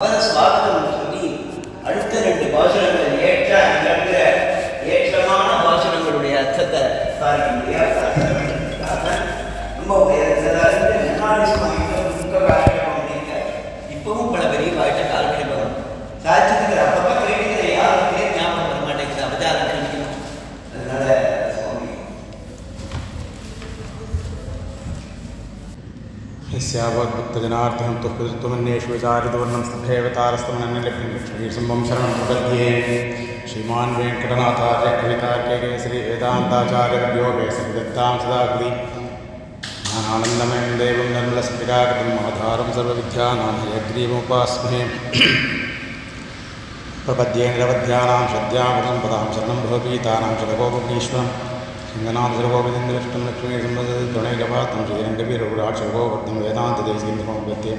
சுவாகதம் சொல்லி அடுத்த ரெண்டு பாசனங்கள் ஏற்றமான பாசனங்களுடைய அர்த்தத்தை பார்க்க முடியாது. ரொம்ப இப்பவும் பல பெரிய வாய்ட்ட காலக்கணிப்பம் சாட்சியத்துக்கு அப்பப்போ கேட்டுக்கிற யாருக்கே ஞாபகம் வர மாட்டேங்குது. அவதாரம் கணிக்கணும். அதனால சுவாமி यस्यावद्भक्तजनार्थं तुमन्येषु विचारितवर्णं स्तभेवतारस्तमनन्यलक्ष्मीसम्भं शरणं प्रपद्ये श्रीमान् वेङ्कटनाथार्य कवितार्केकेसरी वेदान्ताचार्यवर्यो वेसविदत्तां सदाकृति ज्ञानानन्दमयं देवं निर्मलस्फटिकाकृतिम् आधारं सर्वविद्यानां हयग्रीवमुपास्महे प्रपद्ये निरवध्यानां श्रद्धां पदां शरणं भवपीतानां शतकोपीश्वरम् सिंहनाथसर्वोपदिन्द्रष्टं लक्ष्मीसंवदनैकपात्रं श्रीरङ्गवीरगुराक्षरगोवर्धं वेदान्तदेशिकन्दकोपद्ये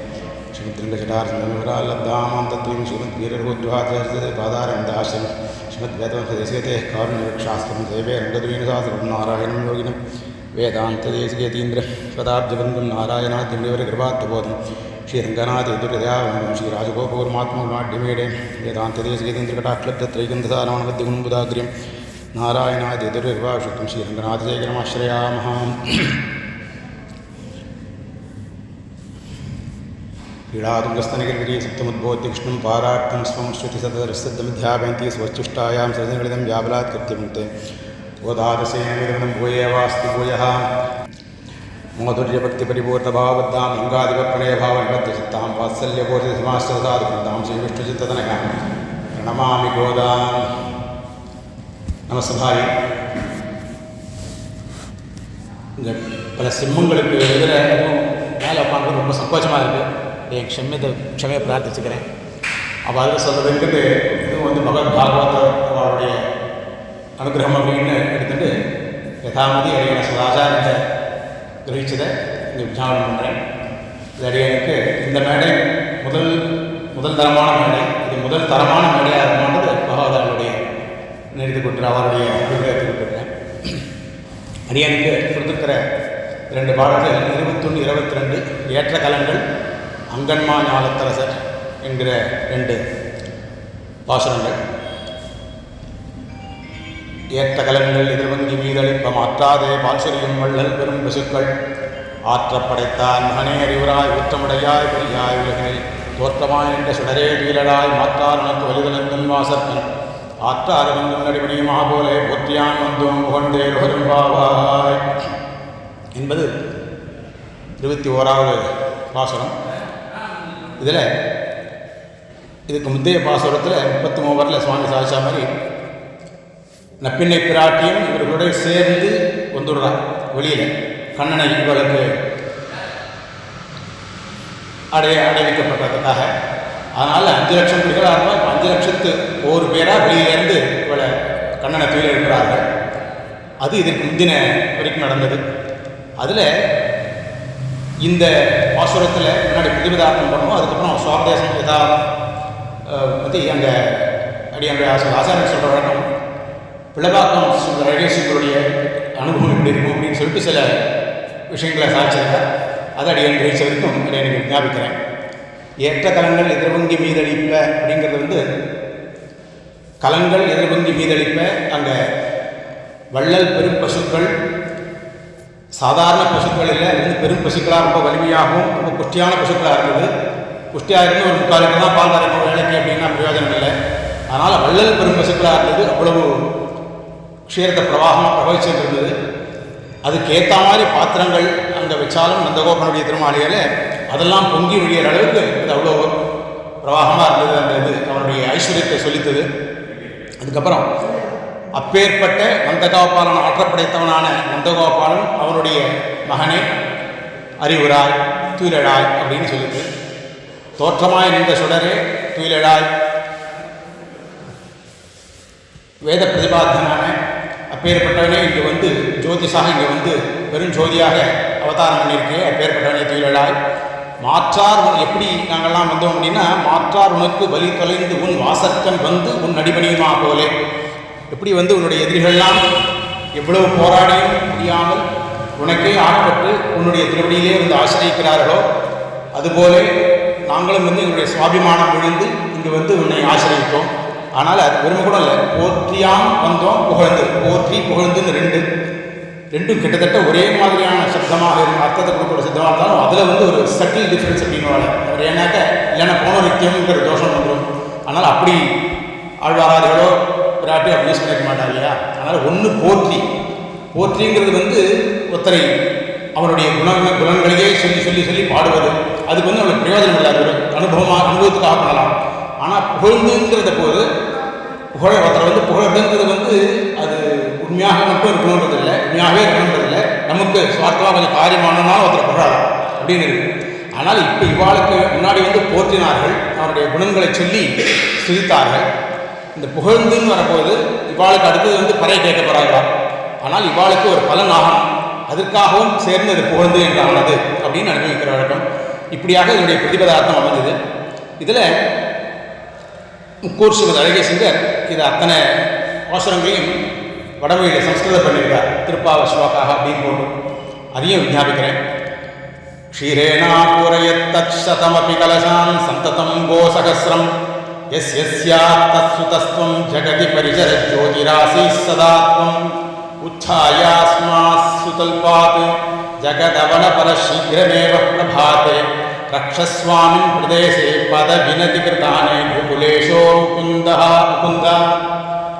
श्रीमद्रङ्गजटारसन्दमिवराल्लब्धामां तत्त्वं श्रीमद्वीरर्होद्वाचार्यपादारविन्दाश्रम श्रीमद्वेदवंशदेशिकतेः कारुण्यरक्षास्त्रं देवे रङ्गद्वीनशास्त्रं नारायणं योगिनं वेदान्तदेशिकेतीन्द्र स्वदाब्जबन्धुं नारायणाद्यमृकृपात्तबोधं श्रीरङ्गनाथेतुर्यदयावन्दं श्रीराजगोपौर्मात्मनाट्यमेडे वेदान्तदेशिकेतीन्द्रकटाक्षलब्धत्रैकन्धसारमणबद्धिगुणबुधाग्र्यं नारायणादिदुर्वाषुतं श्रीरङ्गनाथशेखरमाश्रयामः. क्रीडातुङ्गस्तनगिरिगिरि सप्तमुद्बोध्य कृष्णं पारार्थं स्वं श्रुतिसतरसिद्धमिध्यापयन्ति स्वच्छुष्टायां सृजनगलितं व्याबलात्कृत्यमुक्ते गोदादसेनविदं भूयेवास्ति भूयः माधुर्यभक्तिपरिपूर्णभावबद्धां लिङ्गादिपप्रणयभावनिबद्धचित्तां वात्सल्यबोधिसमाश्रसाधुकृतां श्रीविष्णुचित्ततनयां प्रणमामि गोदाम्. நமஸ்காரி. இந்த பல சிம்மங்களுக்கு எதிர எதுவும் மேலே உட்காந்து ரொம்ப சங்கோச்சமாக இருக்குது. என் க்ஷமையை பிரார்த்திச்சுக்கிறேன். அப்போ அதில் சொல்கிறதுங்கிறது இதுவும் வந்து பகவத் பாகவத அவருடைய அனுகிரகம் அப்படின்னு எடுத்துட்டு யதாமதி அடியான சதாச்சாரத்தை கிரகிச்சதை இங்கே விஜாபனம் பண்ணுறேன். இது அடியனுக்கு இந்த மேடை முதல் தரமான மேடை, இது முதல் தரமான மேடையாக இருக்குமானது பகவதாவுடைய நிறுத்தி கொண்டு அவருடைய அனுகிரகத்தை கொடுத்துருக்கேன். அடியனுக்கு கொடுத்துருக்கிற 2 பாடல்கள் 21, 22 ஏற்ற கலங்கள் அங்கன்மா ஞாலத்தரசர் என்கிற 2 பாசுரங்கள். ஏற்ற கலங்கள் எதிர்வங்கி மீதளிப்ப மாற்றாதே பால்சொரியும் வள்ளல் பெரும் பசுக்கள் ஆற்றப்படைத்தார் மகனே அறிவுராய் ஊற்றமுடையாய் பெரியாய் உலகினில் தோற்றமாய் என்ற சுடரே வீரராய் மாற்றார் உனக்கு வலிதலந்தன் வாசற்கன் ஆற்றாறு வந்தம் நடிபணியுமாக போலே போற்றியான் வந்தோம் புகழ்ந்தே புகழ்பாவாய் என்பது 21வது பாசுரம். இதில் இதுக்கு முந்தைய பாசுரத்தில் 33 சுவாமி சாதிச்சா மாதிரி நப்பிண்ணை பிராட்டியும் இவர்களோட சேர்ந்து வந்துடுறார் வெளியில் கண்ணனை இவளுக்கு அடைவிக்கப்பட்டதுக்காக. அதனால் 5 லட்சம் குடிகளாக இருந்தால் இப்போ 5 லட்சத்து 1 பேராக வெளியிலேருந்து இவளை கண்ணனை தூயில் இருக்கிறார்கள். அது இதற்கு முந்தின வரைக்கும் நடந்தது. அதில் இந்த பாசுரத்தில் முன்னாடி பிரதிபதார்த்தம் பண்ணுவோம். அதுக்கப்புறம் சுவாபதேசம் எதா பற்றி அங்கே அடியாங்க ஆசாரியர் சொல்கிற வழக்கம் பிளவாக்கம் ரகேஷர்களுடைய அனுபவம் எப்படி இருக்கும் அப்படின்னு சொல்லிட்டு சில விஷயங்களை சாதிச்சிருக்கார். அதை அடியன் கிரகிச்ச வரைக்கும் எனக்கு ஞாபிக்கிறேன். ஏற்ற கலங்கள் எதிர்வங்கி மீதளிப்ப அப்படிங்கிறது வந்து கலங்கள் எதிர்வங்கி மீதளிப்ப அங்கே வள்ளல் பெரும் பசுக்கள் சாதாரண பசுக்கள் இல்லை, அது வந்து பெரும் பசுக்களாக ரொம்ப வலிமையாகவும் ரொம்ப குஷ்டியான பசுக்களாக இருந்தது. குஷ்டியாக இருந்து ஒரு 3/4 லிட்டர் தான் பால் கரைக்கும் வேலைக்கு அப்படின்னா பிரயோஜனம் இல்லை. அதனால் வள்ளல் பெரும் பசுக்களாக இருந்தது. அவ்வளவு க்ஷீரத்தை பிரவாகமாக பிரவகிச்சுட்டு இருந்தது. அதுக்கேற்ற மாதிரி பாத்திரங்கள் அங்கே வச்சாலும் நந்தகோபனுடைய திருமாளிகையில் அதெல்லாம் பொங்கி ஒழிகிற அளவுக்கு அது அவ்வளோ பிரவாகமாக இருந்தது. அந்த இது அவனுடைய ஐஸ்வர்யத்தை சொல்லித்தது. அதுக்கப்புறம் அப்பேற்பட்ட நந்தகோபாலன் ஆற்றப்படைத்தவனான நந்தகோபாலன் அவனுடைய மகனை அறிவுராய் தூயிலழாய் அப்படின்னு சொல்லிட்டு தோற்றமாய் நின்ற சுடரே தூயிலழாய் வேத பிரதிபாதனான அப்பேற்பட்டவனே இங்கே வந்து ஜோதிஷாக இங்கே வந்து பெருஞ்சோதியாக அவதாரம் பண்ணியிருக்கே அப்பேற்பட்டவனே தூயிலழாய் மாற்றார் எப்படி நாங்கள்லாம் வந்தோம் அப்படின்னா மாற்றார் உனக்கு வலி தொலைந்து உன் வாசற்கன் வந்து உன் நடிபணியுமா போலே எப்படி வந்து உன்னுடைய எதிரிகள்லாம் எவ்வளவு போராடியும் முடியாமல் உனக்கே ஆட்பட்டு உன்னுடைய திருவடியிலே வந்து ஆசிரியிக்கிறார்களோ அதுபோல நாங்களும் வந்து எங்களுடைய சுவாபிமானம் விழுந்து இங்கே வந்து உன்னை ஆசிரியத்தோம். ஆனால் அது பெருமை கூட இல்லை. போற்றியாம் வந்தோம் புகழ்ந்து, போற்றி புகழ்ந்துன்னு ரெண்டும் கிட்டத்தட்ட ஒரே மாதிரியான சப்தமாக இருக்கும், அர்த்தத்தை கொடுக்குற சப்தமாக இருந்தாலும் அதில் வந்து ஒரு சட்டில் டிஃப்ரென்ஸ் அப்படின்னு அவர் ஏன்னாக்க இல்லைன்னா போனோரித்தியம்ங்கிற தோஷம் வந்துடும். ஆனால் அப்படி ஆழ்வாராதிகளோ பிராட்டி அப்படி யூஸ் பண்ணிக்க மாட்டாங்க இல்லையா. அதனால் ஒன்று போற்றிங்கிறது வந்து ஒருத்தரை அவனுடைய குணங்களையே சொல்லி பாடுவது, அதுக்கு வந்து அவளுக்கு பிரயோஜனம் இல்லாத ஒரு அனுபவத்துக்காக பண்ணலாம். ஆனால் புகழ்ந்துங்கிறத போது ஒருத்தரை வந்து புகழ்ந்துங்கிறது வந்து அது உண்மையாக மட்டும் இருக்கணுன்றது இல்லை, உண்மையாகவே இருக்கணுன்றது இல்லை, நமக்கு சுவார்த்தமாக கொஞ்சம் காரியமானனாலும் ஒருத்தரை புகழலாம் அப்படின்னு இருக்கு. ஆனால் இப்போ இவாளுக்கு முன்னாடி வந்து போற்றினார்கள், அவருடைய குணங்களை சொல்லி சுதித்தார்கள். இந்த புகழ்ந்துன்னு வரும்போது இவாளுக்கு அடுத்தது வந்து பறை கேட்க போகிறார்களா. ஆனால் இவாளுக்கு ஒரு பலன் ஆகும், அதற்காகவும் சேர்ந்து அது புகழ்ந்து என்றானது அப்படின்னு அனுபவிக்கிற வழக்கம். இப்படியாக இதனுடைய பிரதிபதார்த்தம் அமைந்தது. இதில் முக்கூர் ஸ்ரீமத் அழகேசிங்கர் இது அத்தனை அவசரங்களையும் வடமொழியில் சம்ஸ்கிருதம் பண்ணியிருக்கார், திருப்பாவஸ்வாக்காக அப்படின்னு போட்டு அதையும் விஞ்ஞாபிக்கிறேன். க்ஷீரேணா பூரயத்தமபி கலசான் சந்ததம் கோசகஸ்ரம் யஸ்யாத்தஸ்வம் ஜகதி பரிசர ஜோதிராசி சதாத்வம் உச்சாயாஸ்மாசுதல்பாத் ஜகதவனபர சீக்கிரமேவ பிரபாதே ரக்ஷஸ்வாமின் பிரதேசே பத வினதி கிருதானே குலேஷோ முகுந்தா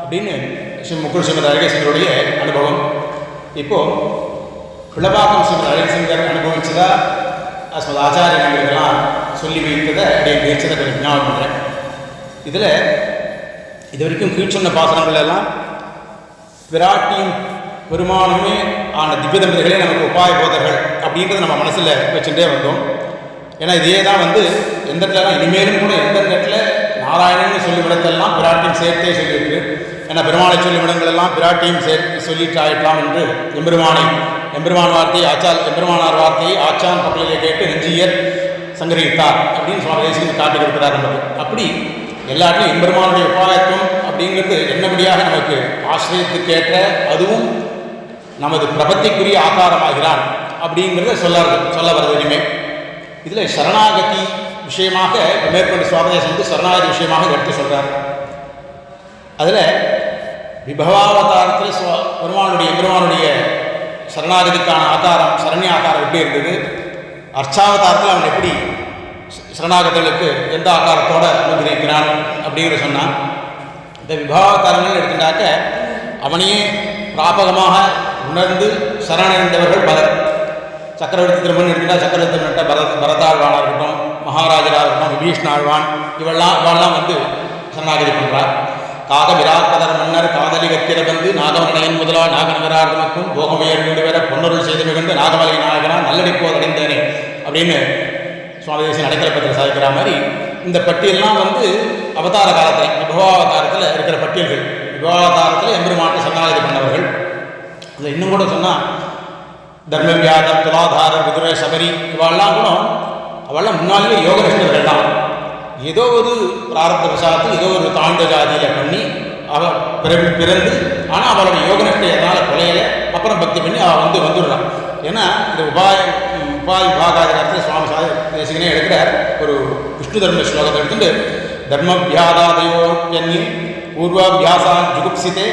அப்படின்னு ஸ்ரீ முக்குள் ஸ்ரீமத் அழகேசிங்கருடைய அனுபவம். இப்போது பிளவாக்கம் ஸ்ரீமத் அழகேசிங்கர் அனுபவிச்சதா ஸ்மத் ஆச்சாரியர்களெல்லாம் சொல்லி வைத்ததை அப்படியே பேச்சதை கொஞ்சம் ஞாபகம் பண்ணுறேன். இதில் இது வரைக்கும் கீழ்ச்சொன்ன பாசனங்கள் எல்லாம் விராட்டியும் பெருமானுமே ஆன திவ்ய தம்பதிகளே நமக்கு உபாய போதர்கள் அப்படின்றத நம்ம மனசில் வச்சுட்டே வந்தோம். ஏன்னா இதே தான் வந்து எந்த இடத்துல இனிமேலும் கூட எந்த இடத்துல நாராயணன்னு சொல்லி விடத்தெல்லாம் பிராட்டியும் சேர்த்தே சொல்லியிருக்கு. ஏன்னா பெருமானை சொல்லி விடங்களெல்லாம் பிராட்டியும் சேர்த்து சொல்லிட்டு ஆயிடலாம் என்று எம்பெருமான் வார்த்தையை எம்பெருமானார் வார்த்தையை ஆச்சான் பக்கலிலே கேட்டு நெஞ்சியர் சங்கரித்தார் அப்படின்னு சுவாமி தேசிகன் காட்டி கொடுக்கிறார் நமக்கு. அப்படி எல்லாத்தையும் எம்பெருமானுடைய உபாயத்துவம் அப்படிங்கிறது என்னபடியாக நமக்கு ஆசிரியத்துக்கேற்ற அதுவும் நமது பிரபத்திக்குரிய ஆகாரமாகிறான் அப்படிங்கிறத சொல்ல வருது இனிமே. இதில் சரணாகதி விஷயமாக மேற்கொண்டு சுவாமிதேசன் வந்து சரணாகதி விஷயமாக எடுத்து சொல்கிறார். அதில் விபவாவதாரத்தில் பெருமானுடைய சரணாகதிக்கான ஆகாரம் சரண்ய ஆகாரம் எப்படி இருந்தது, அர்ச்சாவதாரத்தில் அவன் எப்படி சரணாகதிகளுக்கு எந்த ஆகாரத்தோடு அனுகிரகிக்கிறான் அப்படிங்கிற சொன்னான். இந்த விபவாவதாரங்கள் எடுத்துட்டாக்க அவனையே பிராபகமாக உணர்ந்து சரணடைந்தவர்கள் பலர். சக்கரவர்த்தி திருமணம் எடுத்துட்டால் சக்கரவர்த்தி திருமணத்தை பரதாழ்வானாக இருக்கட்டும், மகாராஜராக இருக்கட்டும், விபீஷ்ணாழ்வான் இவெல்லாம் வந்து சரணாகதி பண்ணுறார். காக விராட்பதர் மன்னர் காதலி கத்திர வந்து நாகமனையன் முதலா நாகநகரார்க்கும் போகமையர் வீடு வேற பொன்னொருள் செய்து மிகுந்து நாகமலை நாயகனா நல்லடிப்போதடைந்தேனே அப்படின்னு சுவாமி தேசிகன் அடைக்கலப்பத்தில் சாதிக்கிற மாதிரி இந்த பட்டியல்லாம் வந்து அவதார காலத்தில் விபவாவதாரத்தில் இருக்கிற பட்டியல்கள். விபவாவதாரத்தில் எம்பெருமாட்டு சரணாகதி பண்ணவர்கள். அதில் இன்னும் கூட சொன்னால் தர்மவியாதர், துலாதாரர், விதுரை, சபரி இவெல்லாம் கூட அவெல்லாம் முன்னாலே யோகனிஷ்டர்கள் தான். ஏதோ ஒரு பிராரப்த வசாத்து ஏதோ ஒரு தாழ்ந்த ஜாதியில் பண்ணி அவள் பிறந்து ஆனால் அவளுடைய யோகனிஷ்டை அதனால் கொலையில அப்புறம் பக்தி பண்ணி அவள் வந்துடுறான். ஏன்னா இந்த உபாய விபாகாதிகாரத்தில் சுவாமி தேசிகனே எடுக்கிறார். ஒரு விஷ்ணு தர்ம ஸ்லோகத்தை எடுத்துட்டு தர்மவியாதாதையோ எண்ணி பூர்வாபியாசான் ஜுகுப்சித்தே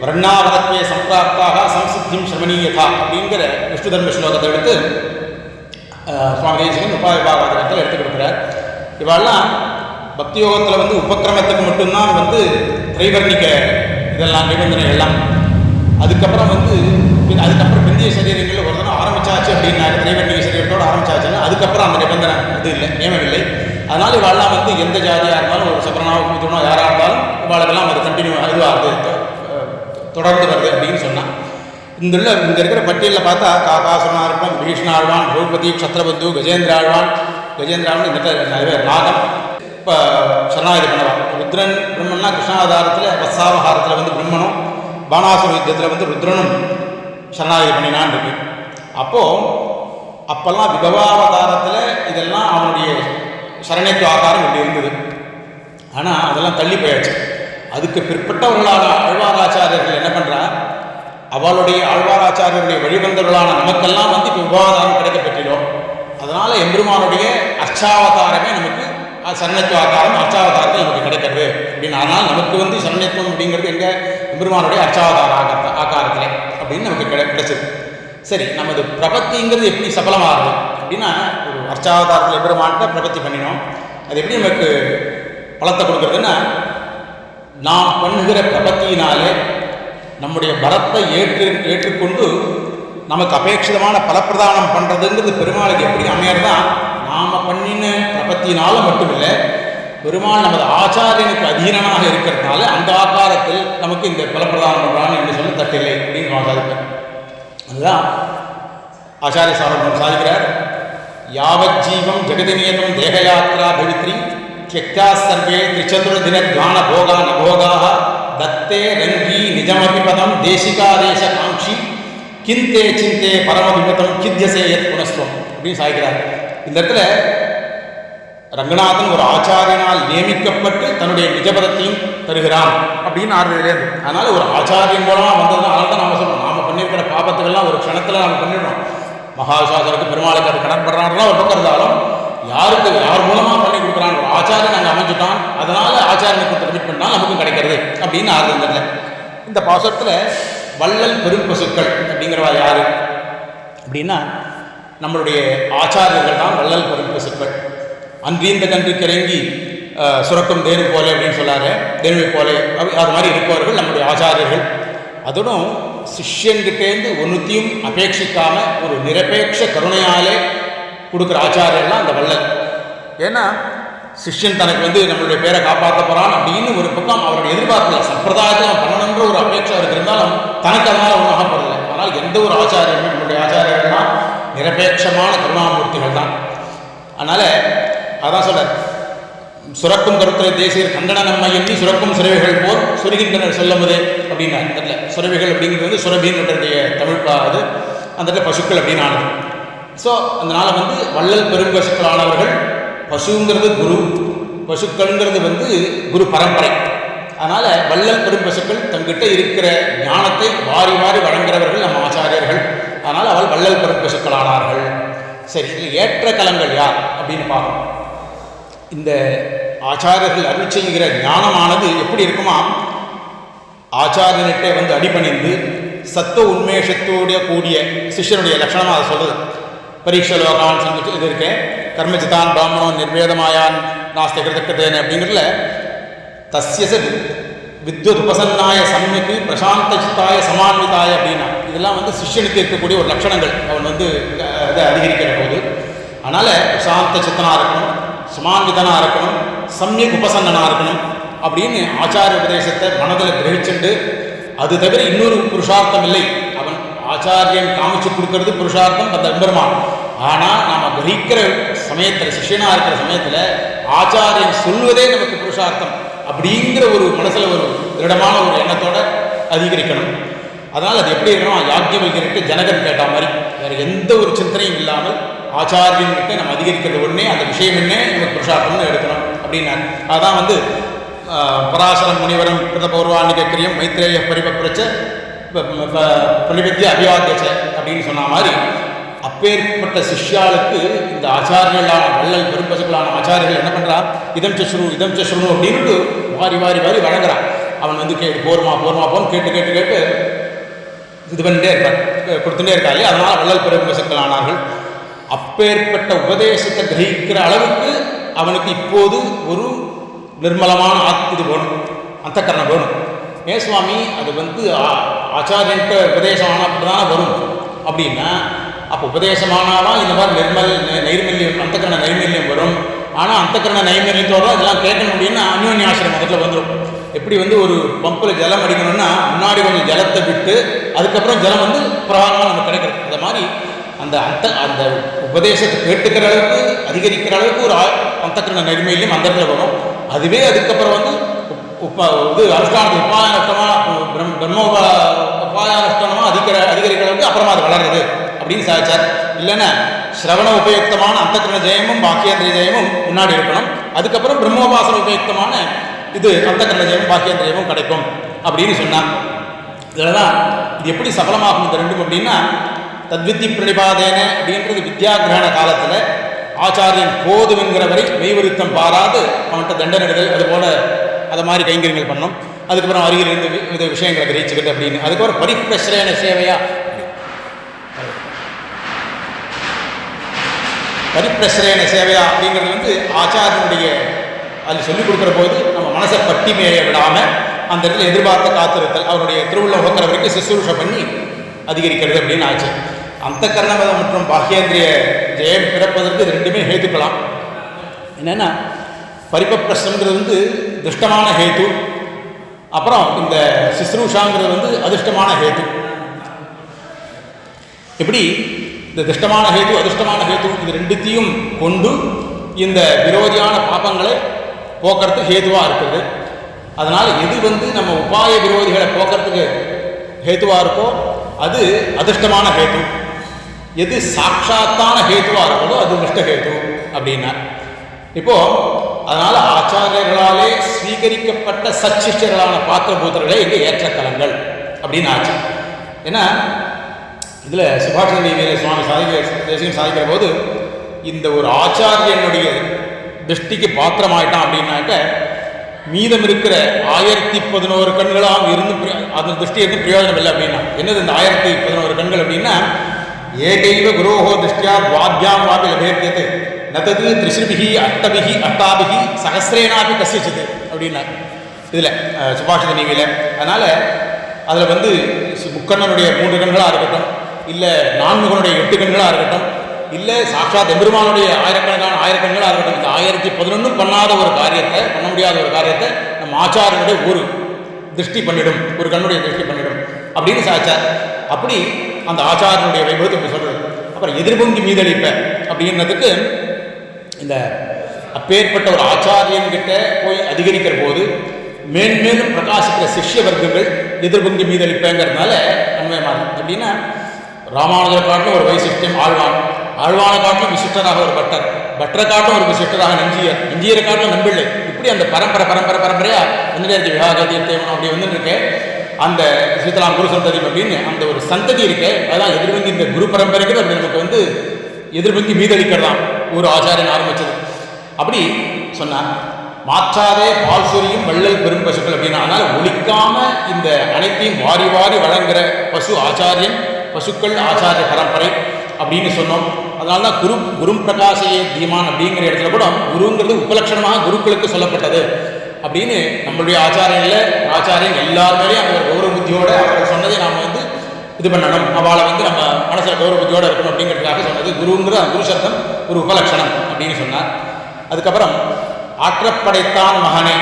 வர்ணாவதத்வே சம்பிராப்தாக சம்சித்தியும் சமனீயதா அப்படிங்கிற விஷ்ணு தர்ம ஸ்லோகத்தை எடுத்து சுவாமி தேசிகன் உபாய விபாகாதிகாரத்தில் எடுத்து கொடுக்குறார். இவெல்லாம் பக்தி யோகத்தில் வந்து உபக்கிரமத்துக்கு மட்டும்தான் வந்து திரைவர்ணிக்க இதெல்லாம் நிபந்தனை எல்லாம். அதுக்கப்புறம் பிந்திய சரீரங்களில் ஒரு தினம் ஆரம்பிச்சாச்சு அப்படின்னா திரைவர்ணிக சரீரத்தோடு ஆரம்பிச்சாச்சுன்னா அதுக்கப்புறம் அந்த நிபந்தனை இது இல்லை, நியமமில்லை. அதனால் இவெல்லாம் வந்து எந்த ஜாதியாக இருந்தாலும் ஒரு சபரணாவோ கூத்தனோ யாராக இருந்தாலும் இவாளுக்கெல்லாம் அது கண்டினியூ இதுவாகுது, தொடர்ந்து வருது அப்படின்னு சொன்னான். இங்கே இருக்கிற பட்டியலில் பார்த்தா காகாசுரனாக இருக்கட்டும், பீஷ்ணாழ்வான், திரௌபதி, க்ஷத்ரபந்து, கஜேந்திராழ்வான் நிறைய நாகம் இப்போ சரணாகதி பண்ணலாம். ருத்ரன் பிரம்மன்னா கிருஷ்ணாவதாரத்தில் வத்சாவகாரத்தில் வந்து பிரம்மனும், பானாசுர யுத்தத்தில் வந்து ருத்ரனும் சரணாகதி பண்ணினான் இருக்கு. அப்போல்லாம் விபவாவதாரத்தில் இதெல்லாம் அவனுடைய சரணைத்துவ ஆகாரம் இப்படி இருந்தது. ஆனால் அதெல்லாம் தள்ளி போயாச்சு. அதுக்கு பிற்பட்டவர்களான ஆழ்வாராச்சாரியர்கள் என்ன பண்ணுறா, அவளுடைய ஆழ்வாராச்சாரியருடைய வழிவந்தவர்களான நமக்கெல்லாம் வந்து இப்போ விபவாதாரம் கிடைக்க பெற்றிடும். அதனால் எம்பெருமானுடைய அர்ச்சாவதாரமே நமக்கு சரண்யத்துவ ஆகாரம் அர்ச்சாவதாரத்தில் நமக்கு கிடைக்கிறது அப்படின்னு. அதனால் நமக்கு வந்து சரண்யத்துவம் அப்படிங்கிறது எங்கே எம்பெருமானுடைய அர்ச்சாவதார ஆகாரத்தில் அப்படின்னு நமக்கு கிடைச்சது. சரி, நமது பிரபத்திங்கிறது எப்படி சபலமாகுது அப்படின்னா, ஒரு அர்ச்சாவதாரத்தில் எம்பெருமான்கிட்ட பிரபத்தி பண்ணினோம். அது எப்படி நமக்கு பலத்தை கொடுக்குறதுன்னா, நாம் பண்ணுகிற பிரபத்தியினாலே நம்முடைய பரத்தை ஏற்றுக்கொண்டு நமக்கு அபேட்சிதமான பலப்பிரதானம் பண்ணுறதுங்கிறது பெருமாளுக்கு எப்படி அமையறதான் நாம் பண்ணின பிரபத்தினாலும் மட்டுமில்லை, பெருமாள் நமது ஆச்சாரியனுக்கு அதீனனாக இருக்கிறதுனால அந்த ஆகாரத்தில் நமக்கு இந்த பலப்பிரதானம் பண்ணுறான்னு என்று சொல்ல தட்டில்லை அப்படின்னு நான் சாதிப்பேன். அதுதான் ஆச்சாரிய சாரபம் சாதிக்கிறார். யாவத் ஜீவம் ஜெகதிநியதம் தேகயாத்ரா பவித்ரி தியக்தா சர்வே திரிச்சதுர்தின தியான போகா நபோகாக தத்தே ரங்கி நிஜமபி பதம் தேசிகாதேச காட்சி கிந்தே சிந்தே பரமவிபதம் கித்யசே யத் புனஸ்துவம் அப்படின்னு சாய்க்கிறார். இந்த இடத்துல ரங்கநாதன் ஒரு ஆச்சாரியனால் நியமிக்கப்பட்டு தன்னுடைய நிஜபதத்தையும் தருகிறான் அப்படின்னு ஆறுதலேருந்து. அதனால் ஒரு ஆச்சாரியன் மூலமாக வந்தது. அதனால தான் நம்ம சொல்கிறோம், நாம் பண்ணியிருக்கிற பாபத்துக்கள்லாம் ஒரு க்ஷணத்தில் நம்ம பண்ணிடுறோம். மகாசாசருக்கு பெருமாளுக்கு அது கடன்படுறான்லாம் ஒரு பக்கம் இருந்தாலும், யார் மூலமாக பண்ணி கொடுக்குறான் ஒரு ஆச்சாரியன் அங்கே அமைஞ்சுட்டான், அதனால் ஆச்சாரியனுக்கு பெர்மிட் பண்ணால் நமக்கும் கிடைக்கிறது அப்படின்னு ஆறுதல். இந்த பாசத்தில் வள்ளல் பெரும் பசுக்கள் அப்படிங்கிறவா யார் அப்படின்னா, நம்மளுடைய ஆச்சாரியர்கள் தான் வள்ளல் பெரும் பசுக்கள். அன்றீந்த கன்றுக்கு இறங்கி சுரக்கும் தேனு போல அப்படின்னு சொல்லாரு, தேனுவை போல அது மாதிரி இருப்பவர்கள் நம்முடைய ஆச்சாரியர்கள். அதோடும் சிஷ்யன்கிட்டேருந்து ஒன்றுத்தையும் அபேட்சிக்காமல் ஒரு நிரபேட்ச கருணையாலே கொடுக்குற ஆச்சாரியர்கள்லாம் அந்த வள்ளல். ஏன்னா சிஷ்யன் தனக்கு வந்து நம்மளுடைய பேரை காப்பாற்ற போகிறான் அப்படின்னு ஒரு பக்கம் அவருடைய எதிர்பார்க்கல, சம்பிரதாயத்தை பண்ணணுன்ற ஒரு அபேட்சை அவருக்கு இருந்தாலும் தனக்கு அதனால் ஒன்றும் ஆகப்படலை. ஆனால் எந்த ஒரு ஆச்சாரியர்களும் நம்மளுடைய ஆச்சாரியர்கள்லாம் நிரபேட்சமான கருணாமூர்த்திகள் தான். அதனால் அதான் சொல்கிறார், சுரக்கும் கருத்துரை தேசியர் கண்டன நம்ம எண்ணி சுரக்கும் சுரவிகள் போல் சுருகின்றனர் சொல்லும்போது அப்படின்னா, அந்த இடத்துல சுரவிகள் அப்படிங்கிறது வந்து சுரபின்னுடைய தமிழ் அது, அந்த இடத்துல பசுக்கள் அப்படின்னு ஆனது. ஸோ அதனால் வந்து வள்ளல் பெரும் பசுக்களானவர்கள், பசுங்கிறது குரு, பசுக்கள்ங்கிறது வந்து குரு பரம்பரை. அதனால் வள்ளல் பெரும் பசுக்கள் தங்கிட்ட இருக்கிற ஞானத்தை வாரி வாரி வழங்குகிறவர்கள் நம்ம ஆச்சாரியர்கள். அதனால் அவள் வள்ளல் பெரும் பசுக்களானார்கள். சரி, இதில் ஏற்ற கலங்கள் யார் அப்படின்னு பார்க்கணும். இந்த ஆச்சாரியர்கள் அருள் செய்கிற ஞானமானது எப்படி இருக்குமா, ஆச்சாரியனிட்டே வந்து அடிபணிந்து சத்துவ உண்மேஷத்தோடைய கூடிய சிஷ்யனுடைய லட்சணமாக அதை சொல்கிறது. பரீட்சை லோகான் சந்திச்சு இது இருக்கேன், கர்மஜிதான் பிராமணம் நிர்வேதமாயான் நாஸ்தி கிருதக்கத்தேன அப்படிங்கிறதுல தஸ்யச வித்வத் உபசன்னாய சம்யக்கு பிரசாந்த சித்தாய சமான்விதாய அப்படின்னா, இதெல்லாம் வந்து சிஷ்யனுக்கு இருக்கக்கூடிய ஒரு லட்சணங்கள். அவன் வந்து இதை அதிகரிக்கிற போது அதனால் பிரசாந்த சித்தனாக இருக்கணும், சமான்விதனாக இருக்கணும், சம்யக் உபசன்னனாக இருக்கணும் அப்படின்னு ஆச்சாரிய உபதேசத்தை மனதில் கிரகிச்சுண்டு, அது தவிர இன்னொரு புருஷார்த்தம் இல்லை. அவன் ஆச்சாரியன் காமிச்சு கொடுக்கறது புருஷார்த்தம் அந்த எம்பெருமான். ஆனால் நாம் கிரகிக்கிற சமயத்தில், சிஷ்யனாக இருக்கிற சமயத்தில் ஆச்சாரியன் சொல்வதே நமக்கு புருஷார்த்தம் அப்படிங்கிற ஒரு மனசில் ஒரு திருடமான ஒரு எண்ணத்தோடு அதிகரிக்கணும். அதனால் அது எப்படி இருக்கணும், யாக்கியவல்கிட்ட ஜனகன் கேட்ட மாதிரி வேறு எந்த ஒரு சிந்தனையும் இல்லாமல் ஆச்சாரியன்கிட்ட நம்ம அதிகரிக்கிறது ஒன்றே, அந்த விஷயம் என்ன நமக்கு புருஷார்த்தம்னு எடுக்கணும் அப்படின்னா. அதான் வந்து பராசரம் முனிவரம் கிருத பௌர்வாணிக கிரியம் மைத்ரேய பரிபப்ரச்ச பிரணிபத்திய அபிவாத்தியச்ச அப்படின்னு சொன்ன மாதிரி, அப்பேற்பட்ட சிஷ்யாளுக்கு இந்த ஆச்சாரியர்களான வள்ளல் பெரும்பசுகளான ஆச்சாரியர்கள் என்ன பண்ணுறான், இதம் சஸ்ரு அப்படின்ட்டு வாரி வாரி வாரி வழங்குறான். அவன் வந்து போர்மா போன்னு கேட்டு இது பண்ணிட்டே இருப்பான், கொடுத்துட்டே இருக்காங்க. அதனால் வள்ளல் பெரும்பசுக்களானார்கள். அப்பேற்பட்ட உபதேசத்தை கிரகிக்கிற அளவுக்கு அவனுக்கு இப்போது ஒரு நிர்மலமான இது வேணும், அந்த கரணம் வேணும். ஏன் சுவாமி, அது வந்து ஆச்சாரியன்ட்ட உபதேசம் ஆனப்பட்டு வரும் அப்படின்னா, அப்போ உபதேசமானாதான் இந்த மாதிரி நைர்மல்யம் அந்த கரண நைர்மல்யம் வரும். ஆனால் அந்த கரண நைர்மல்யத்தோடு இதெல்லாம் கேட்கணும் அப்படின்னா அந்யோன்யாசிரம் முதல்ல வந்துடும். எப்படி வந்து ஒரு பம்பில் ஜலம் அடிக்கணும்னா முன்னாடி கொஞ்சம் ஜலத்தை விட்டு அதுக்கப்புறம் ஜலம் வந்து பிரவாகமாக நமக்கு கிடைக்கிறது. அந்த மாதிரி அந்த உபதேசத்தை கேட்டுக்கிற அளவுக்கு அதிகரிக்கிற அளவுக்கு ஒரு அந்தக்கரண நைர்மல்யம் அந்த இடத்துல வரும். அதுவே அதுக்கப்புறம் வந்து இது அனுஷ்டானத்து உபாயனஷ்டமாக உபாயனஷ்டமாக அதிகரிக்கிற அளவுக்கு அப்புறமா அது வளருது அப்படின்னு சாதிச்சார். இல்லைன்னா ஸ்ரவண உபயுக்தமான அந்தக்கரண ஜெயமும் பாக்கியேந்திரிய ஜெயமும் முன்னாடி இருக்கணும், அதுக்கப்புறம் பிரம்மோபாசன உபயுக்தமான இது அந்தக்கரண ஜெயமும் பாக்கியேந்திரிய ஜெயமும் கிடைக்கும் அப்படின்னு சொன்னான். இதில் தான் இது எப்படி சபலமாகும் இந்த ரெண்டும் அப்படின்னா, தத்வித்தி பிரணிபாதேன அப்படின்றது வித்யாகிரகண காலத்தில் ஆச்சாரியன் போதுமென்கிற வரை மெய்வருத்தம் பாராது அவன்கிட்ட தண்டனிடுதல், அதுபோல் அதை மாதிரி கைங்கரியங்கள் பண்ணணும். அதுக்கப்புறம் அருகில் இருந்து வித விஷயங்களை கிரகிச்சுக்கிட்டு அப்படின்னு. அதுக்கப்புறம் பரிப்பிரசரேன சேவையா, பரிப்பிரசரேன சேவையா அப்படிங்கிறது வந்து ஆச்சாரியனுடைய அது சொல்லிக் கொடுக்குற போது நம்ம மனசை பட்டி மேய விடாமல் அந்த இடத்துல எதிர்பார்த்த காத்திருத்தல், அவருடைய திருவுள்ள நோக்கிற வரைக்கும் சுசுரூஷை பண்ணி அதிகரிக்கிறது அப்படின்னு ஆச்சு. அந்த கரணமதம் மற்றும் பாக்கியேந்திரிய ஜெயம் பிறப்பதற்கு இது ரெண்டுமே ஹேத்துக்கலாம். என்னென்னா பரிபப்பிரசங்கிறது வந்து துஷ்டமான ஹேத்து, அப்புறம் இந்த சுசுரூஷாங்கிறது வந்து அதிர்ஷ்டமான ஹேத்து. இப்படி இந்த துஷ்டமான ஹேத்து அதிர்ஷ்டமான ஹேத்து இது ரெண்டுத்தையும் கொண்டு இந்த விரோதியான பாப்பங்களை போக்குறதுக்கு ஹேத்துவாக இருக்குது. அதனால் எது வந்து நம்ம உபாய விரோதிகளை போக்குறதுக்கு ஹேத்துவாக இருக்கோ அது அதிர்ஷ்டமான ஹேத்து, எது சாட்சாத்தான ஹேத்துவாக இருக்கோ அது துஷ்டஹேத்து அப்படின்னா. இப்போது அதனால் ஆச்சாரியர்களாலே ஸ்வீகரிக்கப்பட்ட சச்சிஷ்டர்களான பாத்திரபூத்தர்களே இங்கே ஏற்றக்கலங்கள் அப்படின்னு ஆச்சு. ஏன்னா இதில் சுபாஷித நீதியில் சுவாமி தேசிகன் சாதிக்கிற போது இந்த ஒரு ஆச்சாரியனுடைய திருஷ்டிக்கு பாத்திரமாயிட்டான் அப்படின்னாக்க மீதம் இருக்கிற 1011 கண்களாக இருந்து அந்த திருஷ்டி எதுவும் பிரயோஜனம் இல்லை அப்படின்னா. என்னது இந்த 1011 கண்கள் அப்படின்னா, ஏகைவ குரோஹோ திருஷ்டியா துவாபியாம் வாபி லபேத்தியது நதது திரிசிருபிகி அஷ்டபிகி அஷ்டாபிகி சகசிரேனாபி கசிச்சிது அப்படின்னா இதில் சுபாஷித நீவியில். அதனால் அதில் வந்து முக்கண்ணனுடைய 3 கண்களாக இருக்கட்டும், இல்லை 4 கண்ணுடைய 8 கண்களாக இருக்கட்டும், இல்லை சாட்சாத் எம்பெருமானுடைய ஆயிரக்கண்களாக இருக்கட்டும், இந்த 1011 பண்ணாத ஒரு காரியத்தை, பண்ண முடியாத ஒரு காரியத்தை நம்ம ஆச்சாரனுடைய ஒரு திருஷ்டி பண்ணிடும், ஒரு கண்ணுடைய திருஷ்டி பண்ணிடும் அப்படின்னு சாச்சார். அப்படி அந்த ஆச்சாரனுடைய வைபவத்தை இப்படி சொல்கிறது. அப்புறம் எதிர்பொங்கி மீதளிப்ப அப்படின்றதுக்கு இந்த அப்பேற்பட்ட ஒரு ஆச்சாரியன்கிட்ட போய் அதிகரிக்கிற போது மேன்மேலும் பிரகாசிக்கிற சிஷ்ய வர்க்கங்கள் எதிர்பொங்கி மீதளிப்பங்கிறதுனால அன்வயமாக அப்படின்னா ராமானுஜரை காட்டிலும் ஒரு வைசிஷ்டியம் ஆழ்வான காட்டிலும் விசிஷ்டராக ஒரு பட்டரை காட்டிலும் ஒரு விசிஷ்டராக நஞ்சியரை காட்டிலும் நம்பிள்ளை. இப்படி அந்த பரம்பரையாக வந்துட்டு விவாக தீர்த்தேவனம் அப்படி வந்துட்டு இருக்கேன். அந்த சீதலாம் குரு சந்ததி அப்படின்னு அந்த ஒரு சந்ததி இருக்கு. அதான் எதிர்வங்கி இந்த குரு பரம்பரைக்கு அப்படி நமக்கு வந்து எதிர்வங்கி மீதளிக்கிறதான் ஒரு ஆச்சாரியன் ஆரம்பிச்சது. அப்படி சொன்னார். மாற்றாதே பால் சொரியும் வள்ளல் பெரும் பசுக்கள் அப்படின்னா, அதனால் ஒழிக்காம இந்த அனைத்தையும் வாரி வாரி வழங்குற பசு ஆச்சாரியன், பசுக்கள் ஆச்சாரிய பரம்பரை அப்படின்னு சொன்னோம். அதனால தான் குரும் பிரகாசையே தீமான் அப்படிங்கிற இடத்துல கூட குருங்கிறது உபலட்சணமாக குருக்களுக்கு சொல்லப்பட்டது அப்படின்னு நம்மளுடைய ஆச்சாரியன் எல்லாருமேலேயும் அந்த கௌரவ புத்தியோடு அவர் சொன்னதை நாம் வந்து இது பண்ணணும், அவளை வந்து நம்ம மனசில் கௌரவ புத்தியோடு இருக்கணும் அப்படிங்கிறதுக்காக சொன்னது. குருங்கிற குரு சப்தம் ஒரு உபலட்சணம் அப்படின்னு சொன்னார். அதுக்கப்புறம் ஆற்றப்படைத்தான் மகனே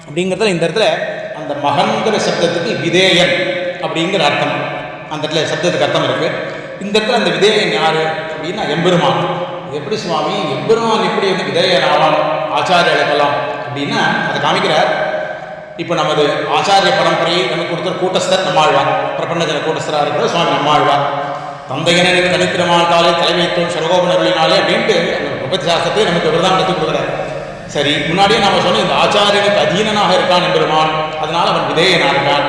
அப்படிங்கிறதுல இந்த இடத்துல அந்த மகன்கிற சப்தத்துக்கு விதேயன் அப்படிங்கிற அர்த்தம், அந்த இடத்துல சப்தத்துக்கு அர்த்தம் இருக்குது. இந்த இடத்துல அந்த விதேயன் யார் அப்படின்னா எம்பெருமான். எப்படி சுவாமி எம்பெருமான் எப்படி வந்து விதேயன் ஆவான் ஆச்சாரியர்களுக்கெல்லாம் அப்படின்னா அதை காமிக்கிறார். இப்போ நமது ஆச்சாரிய பரம்பரையை நமக்கு கொடுத்த கூட்டஸ்தர் நம்மாழ்வார், பிரபஞ்சன கூட்டஸ்தராக இருக்கிற சுவாமி நம்மாழ்வார். தந்தையனை தனித்திரமாட்டாலே தலைமைத்துவம் சரகோபனர்களினாலே அப்படின்ட்டு அந்த உபத்தி சாஸ்திரத்தை நமக்கு விரதம் கற்றுக் கொடுக்குறார். சரி, முன்னாடியே நாம் சொன்னோம் இந்த ஆச்சாரியனுக்கு அதீனனாக இருக்கான் எம்பெருமான், அதனால் அவன் விதேயனாக இருக்கான்.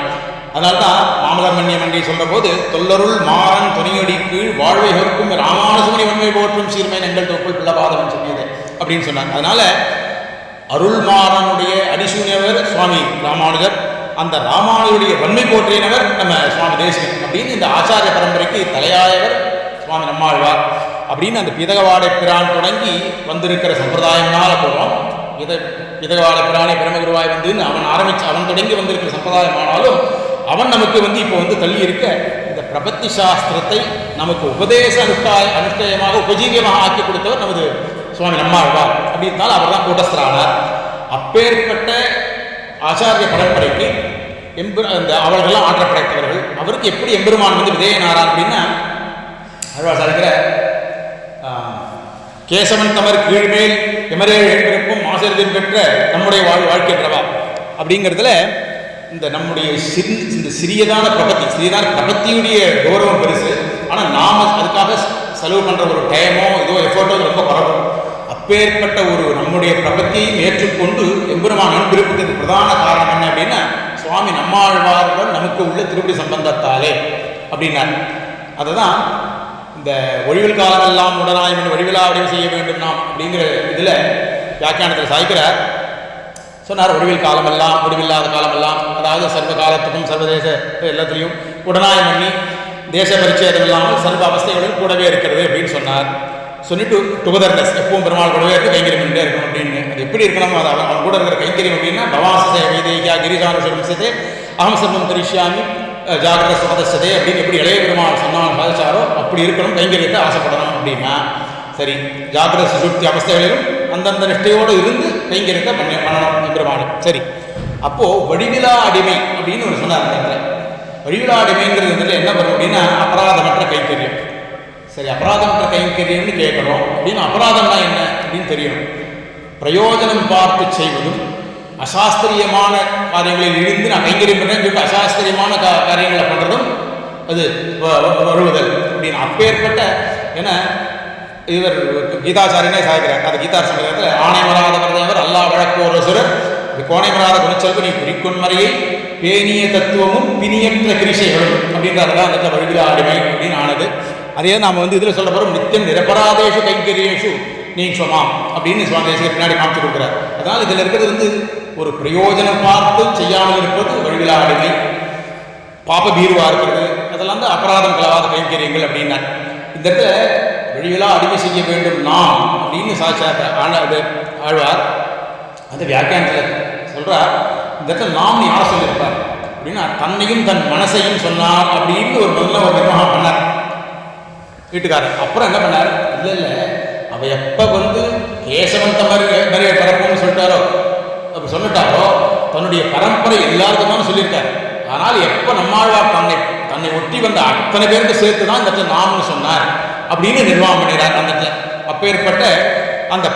அதனால்தான் மாமலர் மன்னிய மண்டி சொல்ற போது தொல்லருள் மாறன் துணியடி கீழ் வாழ்வை ஹொருக்கும் ராமானுஜமுனி வன்மை போற்றும் சீர்மை எங்கள் தொக்குள் பிள்ளபாதவன் சொன்னது அப்படின்னு சொன்னாங்க. அதனால அருள்மாறனுடைய அடிசூனியவர் சுவாமி ராமானுஜர், அந்த ராமானுடைய வன்மை போற்றியனவர் நம்ம சுவாமி தேசிகன் அப்படின்னு இந்த ஆச்சாரிய பரம்பரைக்கு தலையாயவர் சுவாமி நம்மாழ்வார் அப்படின்னு அந்த பிதகவாடை பிரான் தொடங்கி வந்திருக்கிற சம்பிரதாயம்னால போகிறோம். பிதகவாடை பிரானே பிரமகுருவாய் வந்துன்னு அவன் தொடங்கி வந்திருக்கிற சம்பிரதாயமானாலும் அவன் நமக்கு வந்து இப்போ வந்து தள்ளி இருக்க இந்த பிரபத்தி சாஸ்திரத்தை நமக்கு உபதேச அனுஷ்டயமாக உபஜீவியமாக ஆக்கி கொடுத்தவர் நமது சுவாமி நம்மாழ்வார் அப்படின்னால அவர் தான் கூட்டஸ்தரானார். அப்பேற்பட்ட ஆச்சாரிய பரம்பரைக்கு அந்த அவர்களெல்லாம் ஆற்றப்படைத்தவர்கள். அவருக்கு எப்படி எம்பெருமான் வந்து விதேயனாரார் அப்படின்னா ஆழ்வார் சாதிக்கிற கேசவன் தமர் கீழ்மேல் எமரேழ் எழுந்திருப்பும் ஆசிரியர் பெற்ற நம்முடைய வாழ்க்கை என்றவா அப்படிங்கிறதுல இந்த நம்முடைய இந்த சிறியதான பிரபத்தியுடைய கௌரவம் பெருசு. ஆனால் நாம் அதுக்காக செலவு பண்ணுற ஒரு டைமோ இதோ எஃபோர்ட்டோ ரொம்ப குறைவு. அப்பேற்பட்ட ஒரு நம்முடைய பிரபத்தியை ஏற்றுக்கொண்டு எம்பெருமான் அனுப்பியிருப்பதற்கு பிரதான காரணம் என்ன அப்படின்னா சுவாமி நம்மாழ்வார்கள் நமக்கு உள்ள திருப்பதி சம்பந்தத்தாலே அப்படின்னார். அதை தான் இந்த ஒழிவில் காலமெல்லாம் உடனாயம் என்று வழிவிழா வடிவு செய்ய வேண்டும் நாம் அப்படிங்கிற இதில் வியாக்கியானத்தில் சாய்க்கிறார். சொன்னார், ஒழிவில் காலமெல்லாம் முடிவில்லாத காலமெல்லாம், அதாவது சர்வ காலத்துக்கும் சர்வதேச எல்லாத்துலேயும் உடனாயம் பண்ணி தேச பரிச்சேதம் இல்லாமல் சர்வ அவஸ்தைகளும் கூடவே இருக்கிறது அப்படின்னு சொன்னார். சொல்லிட்டு டுகதர்னஸ் எப்பவும் பெருமாள் கூடவே இருக்கு, கைங்கரியம் பண்ணிட்டே இருக்கணும் அப்படின்னு. அது எப்படி இருக்கணும், அது அவன் கூட இருக்கிற கைங்கரியம் அப்படின்னா பவாசே வைதேகியா கிரிஜானுஷம்சதே அகம் சர்வம் கரிஷ்யாமி ஜாகிரத சுமதசதே அப்படின்னு எப்படி இளைய பெருமாள் சொன்னாலும் சாதிச்சாரோ அப்படி இருக்கணும், கைங்கரியத்தை ஆசைப்படணும் அப்படின்னா சரி. ஜாகிரத சுசுப்தி அவஸ்தைகளிலும் அந்தந்த நிஷ்டையோடு இருந்து கைங்கரியத்தை பண்ணணும் பெருமாள். சரி, அப்போது வடிவிலா அடிமை அப்படின்னு ஒரு சொன்னார். அந்த இடத்துல வடிவிலா அடிமைங்கிறது என்ன வரும் அப்படின்னா அபராதமற்ற கைங்கரியம். சரி, அபராதமற்ற கைங்கரியம்னு கேட்கணும் அப்படின்னு அபராதம்னா என்ன அப்படின்னு தெரியணும். பிரயோஜனம் பார்த்து செய்வதும் அசாஸ்திரியமான காரியங்களில் இருந்து நான் கைங்கரியம் பண்ணுறேன்னு சொல்லிட்டு அசாஸ்திரியமான காரியங்களை பண்ணுறதும் அது வருவதல் அப்படின்னு அப்பேற்பட்ட. ஏன்னா இவர் கீதாச்சாரியனே சாய்க்கிறார். அது கீதா சங்கத்தில் ஆணை மராத பிரதேவர் அல்லா வழக்கோர் சுரர் இது கோணை மராத குணச்செல்வு நீ குறிக்கொன்மறையை பேணிய தத்துவமும் பிணியற்ற கிரிசைகளும் அப்படின்றதுதான் அந்த வழிவிலா அடிமை அப்படின்னு ஆனது. அதே நாம் இதில் சொல்ல போகிறோம், நித்தியம் நிரபராதேஷு கைங்கரியேஷு நீ சொமாம் அப்படின்னு சுவாமி தேசிகர் பின்னாடி காமிச்சு கொடுக்குறார். அதனால் இதில் இருக்கிறது ஒரு பிரயோஜனம் பார்த்து செய்யாமல் இருப்பது வழிவிலா அடிமை, பாப்ப பீருவாக இருக்கிறது, அதெல்லாம் தான் அபராதம் கலவாத கைங்கரியங்கள் அப்படின்னா. இந்த இடத்துல வழிவிலா அடிமை செய்ய வேண்டும் நாம் அப்படின்னு சாட்சாத் ஆழ்வார் அந்த வியாக்கியானத்தில் சொல்கிறார். இந்த இடத்துல நாம் யார் சொல்லியிருப்பார் அப்படின்னா தன்னையும் தன் மனசையும் சொன்னார் அப்படின்னு ஒரு நல்ல ஒரு நிர்வாகம் பண்ணார் வீட்டுக்காரர். அப்புறம் என்ன பண்ணார், இல்லை அவ எப்போ கேசவந்த மாதிரி பரப்புன்னு சொல்லிட்டாரோ அப்படி சொல்லிட்டாரோ தன்னுடைய பரம்பரை எல்லாருக்குமான சொல்லியிருக்காரு. ஆனால் எப்போ நம்மாழ்வார் தன்னை ஒட்டி வந்த அத்தனை பேருக்கு சேர்த்து தான் இந்த இடத்துல நாம்னு சொன்னார் அப்படின்னு நிர்வாகம் பண்ணினார். அந்த அப்பேற்பட்ட அந்த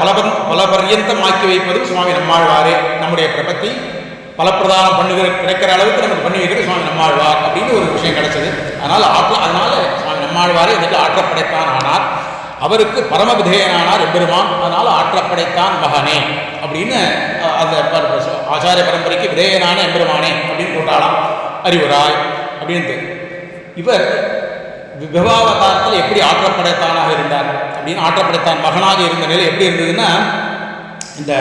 பலபரியந்தமாக்கி வைப்பது சுவாமி நம்மாழ்வாரே. நம்முடைய பிரபத்தி பலப்பிரதானம் கிடைக்கிற அளவுக்கு நமக்கு பண்ணி வைக்கிறது சுவாமி நம்மாழ்வார் அப்படின்னு ஒரு விஷயம் கிடைச்சது. அதனால் சுவாமி நம்மாழ்வாரே இதற்கு ஆற்றப்படைத்தான் ஆனார், அவருக்கு பரமவிதேயனானார் எம்பெருமான். அதனால் ஆற்றப்படைத்தான் மகனே அப்படின்னு அந்த ஆச்சாரிய பரம்பரைக்கு விதேயனான எம்பெருமானே அப்படின்னு போட்டாலாம். அறிவுராய் அப்படின்ட்டு இவர் விபவாவதாரத்தில் எப்படி ஆற்றப்படைத்தானாக இருந்தார் அப்படின்னு ஆற்றப்படைத்தான் மகனாக இருந்த நிலை எப்படி இருந்ததுன்னா, இந்த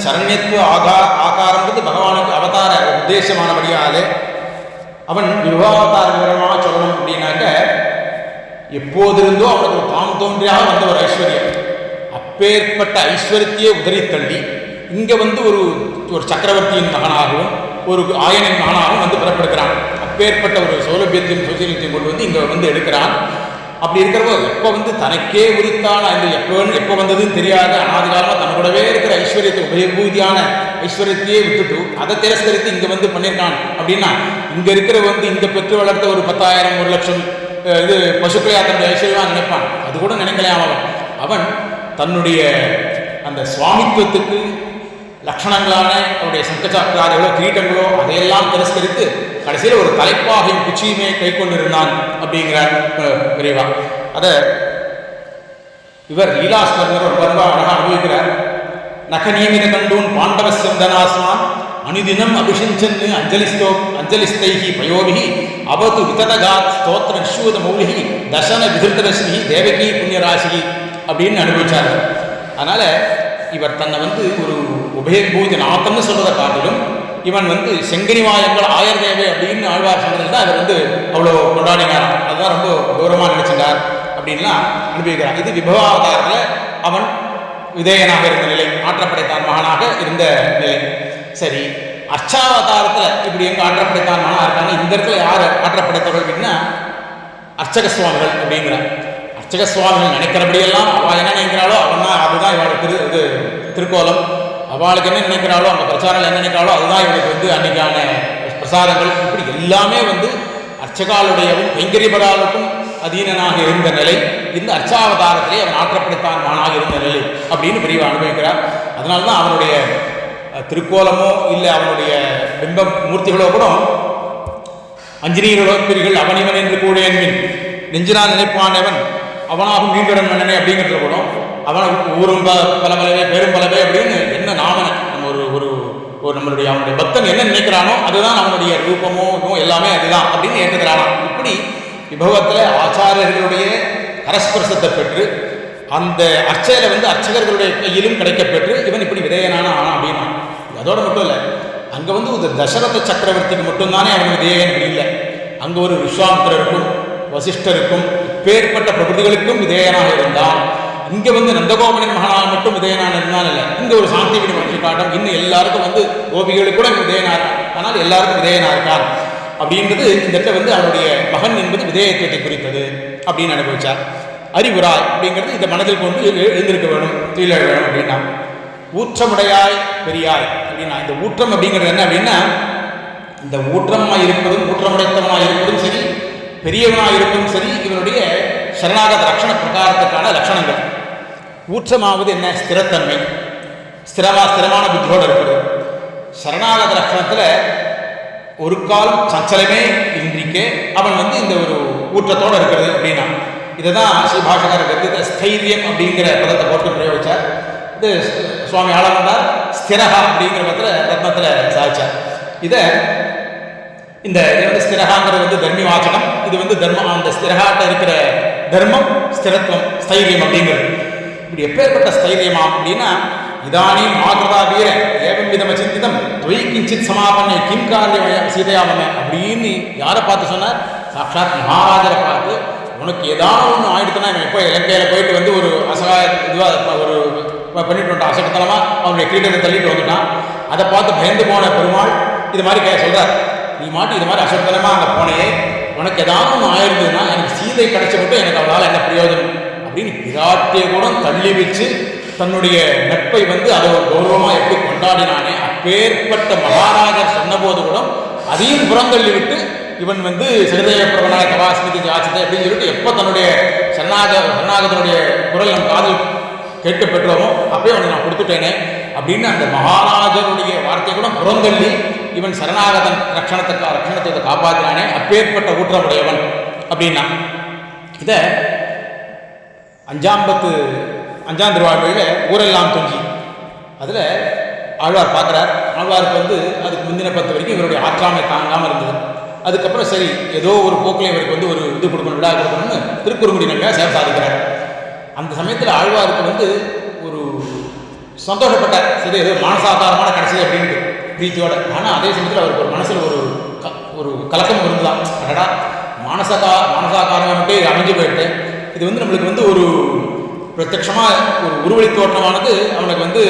சரண்யத்துவ ஆகாரம்ன்றது பகவானுக்கு அவதார உத்தேசமானபடியாலே அவன் விபவாவதார விவரமாக சொல்லணும் அப்படின்னாக்க எப்போதிருந்தோ அவனுக்கு ஒரு தாம் தோன்றியாக வந்த ஒரு ஐஸ்வர்யம். அப்பேற்பட்ட ஐஸ்வர்யத்தையே உதறித்தள்ளி இங்கே ஒரு சக்கரவர்த்தியின் மகனாகவும் ஒரு ஆயனின் மகனாகவும் பிறப்பெடுக்கிறான். அப்பேற்பட்ட ஒரு சௌலபியத்தையும் சௌசல்யத்தையும் கொண்டு இங்கே எடுக்கிறான். அப்படி இருக்கிறப்போ எப்போ தனக்கே உரித்தான அந்த எப்போ வந்ததுன்னு தெரியாத அனாதிகாலமாக தன்னோடவே இருக்கிற ஐஸ்வர்யத்தை உபயோகூதியான ஐஸ்வர்யத்தையே விட்டுட்டு அதை திரஸ்கரித்து இங்கே பண்ணியிருக்கான் அப்படின்னா இங்கே இருக்கிற இங்கே பெற்று வளர்த்த ஒரு 10,000 1 லட்சம் இது பசுக்களை தன்னுடைய ஐஸ்வர்யமாக நினைப்பான். அது கூட நினைக்கலையாம். அவன் தன்னுடைய அந்த சுவாமித்துவத்துக்கு லட்சணங்களான அவருடைய சங்கச்சாக்கிராதிகளோ கிரீட்டங்களோ அதையெல்லாம் திரஸ்கரித்து கடைசியில் ஒரு தலைப்பாகையும் குச்சியுமே கை கொண்டிருந்தான் அப்படிங்கிறார் விரைவா. அதை இவர் லீலாஸ்வரர் ஒரு அழகாக அனுபவிக்கிறார். நகநியமின கண்டூன் பாண்டவஸ்யம் தனாஸ்மான் அனுதினம் அபிஷிஞ்சன்னு அஞ்சலிஸ்தைஹி பயோபிஹி அவது விததகாத் ஸ்தோத்திர நிஷூத மௌலிஹி தசன விதிருத்தரஸ்மி தேவகி புண்ணியராசி அப்படின்னு அனுபவிச்சார். அதனால் இவர் தன்னை ஒரு உபயபூஜ நாத்தம்னு சொல்கிறதை காட்டிலும் இவன் செங்கனிவாயங்கள் ஆயர்தேவை அப்படின்னு ஆழ்வார் சொன்னதில் தான் இவர் அவ்வளோ கொண்டாடினார். அதுதான் ரொம்ப கௌரவமாக நினைச்சிட்டார் அப்படின்லாம் அனுபவிக்கிறார். இது விபவாவதாரத்தில் அவன் விதேயனாக இருந்த நிலை, ஆற்றப்படைத்தான் மகனாக இருந்த நிலை. சரி, அர்ச்சாவதாரத்தில் இப்படி எங்கே ஆற்றப்படைத்தான் மகனாக இருக்காங்க. இந்த இடத்துல யார் ஆற்றப்படைத்தவர்கள் அப்படின்னா அர்ச்சக சுவாமிகள் அப்படிங்கிறார். அர்ச்சக சுவாமிகள் நினைக்கிறபடியெல்லாம் அவள் என்ன நினைக்கிறாளோ அவன் தான், அதுதான் இவளுக்கு திருக்கோலம். அவளுக்கு என்ன நினைக்கிறாளோ அந்த பிரச்சாரம் என்ன நினைக்கிறாளோ அதுதான் இவனுக்கு அன்னைக்கான பிரசாதங்கள். இப்படி எல்லாமே அர்ச்சகாளுடையவும் கைங்கரியபராளுக்கும் அதீனனாக இருந்த நிலை இந்த அர்ச்சாவதாரத்திலே அவன் ஆற்றப்படைத்தான் மகனாக இருந்த நிலை அப்படின்னு பெரியவா அனுபவிக்கிறார். அதனால தான் அவனுடைய திருக்கோலமோ இல்லை அவனுடைய பிம்ப மூர்த்திகளோ கூட அஞ்சனீர்களோ பிரிகள் அவனிவன் என்று கூட என்பின் நெஞ்சினால் நினைப்பானவன் அவனாகும் மீண்டுடன் மன்னனே அப்படிங்கிறது கூட அவனை ஊரும் பலபலவே பெரும் பலவே அப்படின்னு என்ன நாமனை நம்ம ஒரு நம்மளுடைய அவனுடைய பக்தன் என்ன நினைக்கிறானோ அதுதான் அவனுடைய ரூபமோ எல்லாமே அதுதான் அப்படின்னு ஏற்றுக்கிறானா. இப்படி விபவத்தில் ஆச்சாரியர்களுடைய கரஸ்பர்சத்தை பெற்று அந்த அர்ச்சையில வந்து அர்ச்சகர்களுடைய கையிலும் கிடைக்கப்பெற்று இவன் இப்படி விதேயனான ஆனா அப்படின்னா அதோட மட்டும் இல்லை, அங்கே வந்து ஒரு தசரத சக்கரவர்த்திக்கு மட்டும்தானே அவன் விதேயன் அப்படி இல்லை. அங்கே ஒரு விஸ்வாமித்திரருக்கும் வசிஷ்டருக்கும் பேர்பட்ட பிரபுதிகளுக்கும் விதேயனாக இருந்தான். இங்கே வந்து நந்தகோபனின் மகனாக மட்டும் விதேயனாக இருந்தால் இல்லை, இங்கே ஒரு சாந்தி விடி மகிழ்ச்சி காட்டம் இன்னும் எல்லாருக்கும் வந்து கோபிகளுக்கு கூட விதேயனாக இருக்கான், ஆனால் எல்லாருக்கும் விதேயனாக இருக்கான் அப்படின்றது இந்த இடத்துல வந்து அவருடைய மகன் என்பது விதேயத்துவத்தை குறித்தது அப்படின்னு அனுபவிச்சார். அறிவுராய் அப்படிங்கிறது இந்த மனதில் கொண்டு எழுந்திருக்க வேணும், துயில வேணும் அப்படின்னா. ஊற்றமுடையாய் பெரியாய் அப்படின்னா இந்த ஊற்றம் அப்படிங்கிறது என்ன அப்படின்னா, இந்த ஊற்றமாக இருப்பதும் ஊற்றமுடைத்தவனாக இருப்பதும் சரி, பெரியவனாக இருப்பதும் சரி, இவனுடைய சரணாகத லட்சண பிரகாரத்துக்கான லட்சணங்கள். ஊற்றமாவது என்ன? ஸ்திரத்தன்மை, ஸ்திரமான புத்தியோடு இருக்கிறது. சரணாகத லட்சணத்தில் ஒரு காலம் சஞ்சலமே இன்றிக்கே அவன் வந்து இந்த ஒரு ஊற்றத்தோடு இருக்கிறது அப்படின்னா, இதை தான் ஸ்ரீபாஷகர் ஸ்தைரியம் அப்படிங்கிற பதத்தை போட்டு பிரயோகிச்சார். இது சுவாமி ஆளவந்தார் ஸ்திரகா அப்படிங்கிற ரத்னத்தில் சாதிச்சார். இதை இந்த ஸ்திரகாங்கிறது வந்து தர்மி வாசகம், இது வந்து தர்மம், அந்த ஸ்திரகாட்ட இருக்கிற தர்மம் ஸ்திரத்துவம் ஸ்தைரியம் அப்படிங்கிறது. இப்படி எப்பேற்பட்ட ஸ்தைரியமா அப்படின்னா, இதானே மாகிருதா வீர ஏவம் விதம சிந்திதம் தொய் கிஞ்சித் சமாபன்னை கிம் காரிய சீதையாவமே அப்படின்னு யாரை பார்த்து சொன்னார்? சாட்சாத் மகாராஜரை பார்த்து. உனக்கு ஏதாவது ஒன்று ஆயிடுத்துனா இவன் எப்போ இலங்கையில் போயிட்டு வந்து ஒரு அசகாய இதுவாக ஒரு பண்ணிட்டு வந்துட்டான், அசகத்தனமாக அவனுடைய கிரீடத்தை தள்ளிட்டு வந்துட்டான். அதை பார்த்து பயந்து போன பெருமாள் இது மாதிரி சொல்கிறார், நீ மாட்டி இது மாதிரி அசகத்தனமாக அங்கே போனையே, உனக்கு ஏதாவது ஒன்று ஆயிருந்ததுன்னா எனக்கு சீதை கிடைச்ச மட்டும் எனக்கு அவளால் என்ன பிரயோஜனம் அப்படின்னு பிராட்டியை கூட தள்ளி வச்சு தன்னுடைய நட்பை வந்து அதை ஒரு கௌரவமாக எப்படி கொண்டாடினானே, அப்பேற்பட்ட மகாராஜர் சொன்னபோது கூட அதையும் புறந்தள்ளி விட்டு இவன் வந்து சிறுதேய பிரபனாய கவாஸ்மிதி ஜாச்சிதை அப்படின்னு சொல்லிட்டு எப்போ தன்னுடைய சரணாகதனுடைய குரல் நம் காதல் கேட்க பெற்றோமோ அப்பயே அவனை நான் கொடுத்துட்டேனே அப்படின்னு அந்த மகாராஜருடைய வார்த்தை கூட புறந்தள்ளி இவன் சரணாகதன் ரட்சணத்தை காப்பாற்றினானே, அப்பேற்பட்ட ஊற்றமுடையவன் அப்படின்னா. இதை 5ஆம் திருவாழ்வையில் ஊரெல்லாம் துஞ்சி அதில் ஆழ்வார் பார்க்குறார். ஆழ்வாருக்கு வந்து அதுக்கு முந்தின 10 வரைக்கும் இவருடைய ஆற்றாமை தாங்காமல் இருந்தது. அதுக்கப்புறம் சரி ஏதோ ஒரு போக்கில் இவருக்கு வந்து ஒரு இது கொடுக்கணும், விழா கொடுக்கணும்னு திருக்குறுங்குடி நம்பியாக சேவை சாதிக்கிறார். அந்த சமயத்தில் ஆழ்வாருக்கு வந்து ஒரு சந்தோஷப்பட்டார், சரி ஏதோ மானசாதாரமான கடைசி அப்படின்ட்டு பிரீத்தியோட. ஆனால் அதே சமயத்தில் அவருக்கு ஒரு மனசில் ஒரு கலக்கம் இருந்துதான், அடடா மானசாகாரமானே அமைஞ்சு போயிட்டு இது வந்து நம்மளுக்கு வந்து ஒரு பிரத்யட்சமாக ஒரு உருவழி தோற்றமானது அவனுக்கு வந்து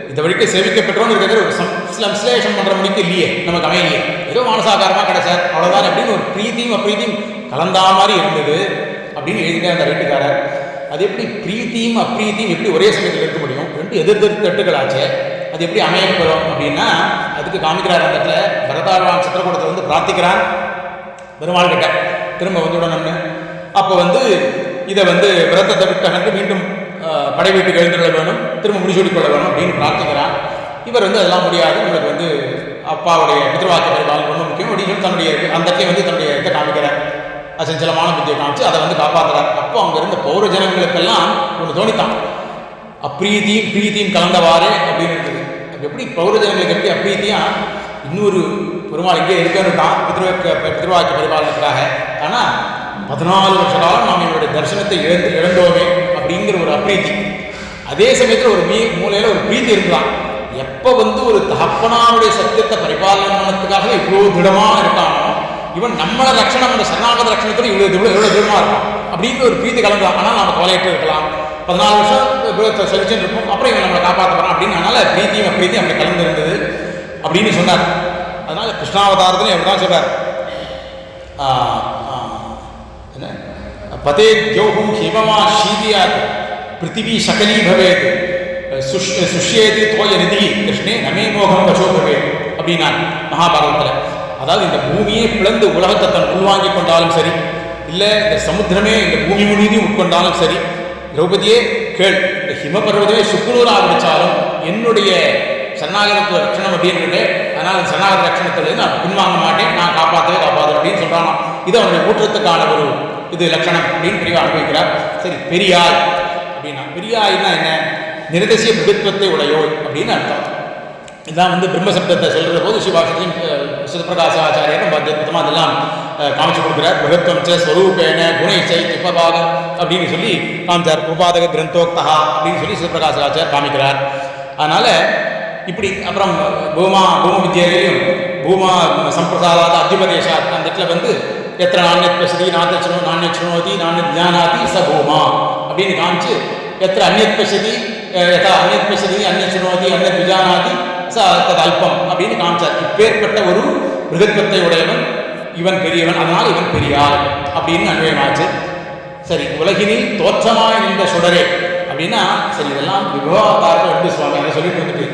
இந்த வழிக்கு சேவிக்கப்பட்டோன்னு இருக்கிறது ஒரு சில விசலேஷம் பண்ணுற முடிக்கு இல்லையே, நமக்கு அமையலையே, ஏதோ மானசாகாரமாக கிடைச்சார் அவ்வளோதான் அப்படின்னு ஒரு பிரீத்தியும் அப்ரீத்தியும் கலந்தா மாதிரி இருந்தது அப்படின்னு எழுதிட்டார் அந்த வீட்டுக்காரர். அது எப்படி பிரீத்தியும் அப்ரீத்தியும் எப்படி ஒரே சமயத்தில் இருக்க முடியும்? 2 எதிர்த்து தட்டுகளாச்சு, அது எப்படி அமையப்படும் அப்படின்னா அதுக்கு காமிக்கிறார். அந்த இடத்துல பரதாழ்வான் சித்திரக்கூடத்தை வந்து பிரார்த்திக்கிறான் பெருமாள் கிட்ட திரும்ப வந்துவிடணும்னு. அப்போ வந்து இதை வந்து விரதத்தை விட்டு மீண்டும் படை வீட்டுக்கு எழுந்துள்ள வேணும், திரும்ப முடிசூடிக் கொள்ள வேணும் அப்படின்னு பிரார்த்திக்கிறான். இவர் வந்து அதெல்லாம் முடியாது, உங்களுக்கு வந்து அப்பாவுடைய பித்ருவாக்கிய பரிபாலனை ரொம்ப முக்கியம் அப்படின்னு தன்னுடைய அந்த இடத்துல வந்து தன்னுடைய இதை காமிக்கிறார், அசஞ்சலமான புத்தியை காமிச்சு அதை வந்து காப்பாற்றுறார். அப்போ அங்கே இருந்த பௌர ஜனங்களுக்கெல்லாம் ஒன்று தோணித்தான், அப்ரீதியும் பிரீத்தியும் கலந்தவாறு அப்படின்னு இருக்குது. அது எப்படி பௌர ஜனங்களுக்கு எப்படி அப்ரீத்தியாக இன்னொரு பெருமாள் இங்கே இருக்கணுட்டான் பித்ருவாக்கிய பரிபாலனத்துக்காக. ஆனால் 14 வருஷ காலம் நாம் என்னுடைய தரிசனத்தை இழந்தோமே அப்படிங்கிற ஒரு அப்ரீத்தி. அதே சமயத்தில் ஒரு மூலையில் ஒரு பிரீத்தி இருக்கலாம். எப்போ வந்து ஒரு தகப்பனாருடைய சத்தியத்தை பரிபாலனம் பண்ணத்துக்காக இவ்வளோ திடமாக இருக்கானோ, இவன் நம்மளை ரட்சணம் அந்த சரணாகத ரட்சணத்தில் எவ்வளோ திடமாக இருக்கான் அப்படிங்கிற ஒரு பிரீத்தி கலந்துதான். ஆனால் நம்ம தொலையிட்டு இருக்கலாம், 14 வருஷம் செலுச்சுன்னு இருப்போம், அப்புறம் இவன் நம்மளை காப்பாற்ற போகிறான் அப்படின்னு. அதனால் பிரீத்தியும் அப்ரீத்தியும் அப்படி கலந்து இருந்தது அப்படின்னு சொன்னார். அதனால் கிருஷ்ணாவதாரத்தில் எப்படி தான் சொல்கிறார், பதே ஜோகும் ஹிமமா ஷீதியாத் பிருத்திவி சகலி பவேத் சுஷ்யேதி தோய நிதி கிருஷ்ணே நமே மோகம் வசோ பவேத் அப்படின்னா மகாபாரதத்தில். அதாவது இந்த பூமியை பிளந்து உலகத்தை தன் உள்வாங்கி கொண்டாலும் சரி, இல்லை இந்த சமுத்திரமே இந்த பூமி முழுவதையும் உட்கொண்டாலும் சரி, திரௌபதியே கேள், இந்த ஹிமபர்வதமே சுக்குநூறாக பிடிச்சாலும் என்னுடைய சரணாகத ரட்சணம் அப்படின்ட்டு, அதனால் அந்த சரணாகத ரட்சணத்தில் நான் பின்வாங்க மாட்டேன், நான் காப்பாற்றவே அப்படின்னு சொல்கிறானா. இது அவனுடைய ஊற்றத்துக்கான ஒரு இது லட்சணம் அப்படின்னு பெரிய அனுபவிக்கிறார். சரி, பெரியாய் அப்படின்னா பெரியாய்னா என்ன? நிரதிசிய பிரபுத்துவத்தை உடையோய் அப்படின்னு அர்த்தம். இதான் வந்து பிரம்மசப்தத்தை சொல்கிற போது சிவாசத்தையும் சிவபிரகாச ஆச்சாரியரும் அத்புதமாக அதெல்லாம் காமிச்சு கொடுக்குறார். பிரகத்துவம் ச ஸ்வரூபேன குணேச்சை உபபாக அப்படின்னு சொல்லி காமிச்சார். உபாதக கிரந்தோக்தா அப்படின்னு சொல்லி சிவபிரகாச ஆச்சாரியர் காமிக்கிறார். அதனால் இப்படி அப்புறம் பூமா வித்யாலையும் பூமா சம்பிரசாதாத அத்தியுபதேசா அந்த இடத்துல வந்து எத்தனை நாண்யத் பசதி நாண்யத் சுணோதி நாண்யத் ஜானாதி ச பூமா அப்படின்னு காமிச்சு எத்தனை அந்நியத் பசதி அந்நியத் பசதி அந்நியத் சுணோதி அந்நியத் விஜானாதி தது அல்பம் அப்படின்னு காமிச்சார். இப்பேற்பட்ட ஒரு மிருகத்துவத்தை உடையவன் இவன் பெரியவன், அதனால் இவன் பெரியாள் அப்படின்னு அன்வயமாச்சு. சரி, உலகினில் தோற்றமாய் நின்ற சுடரே அப்படின்னா சரி, இதெல்லாம் விபவாதாரத்தில் வந்து சுவாமி அதை சொல்லிட்டு வந்துட்டு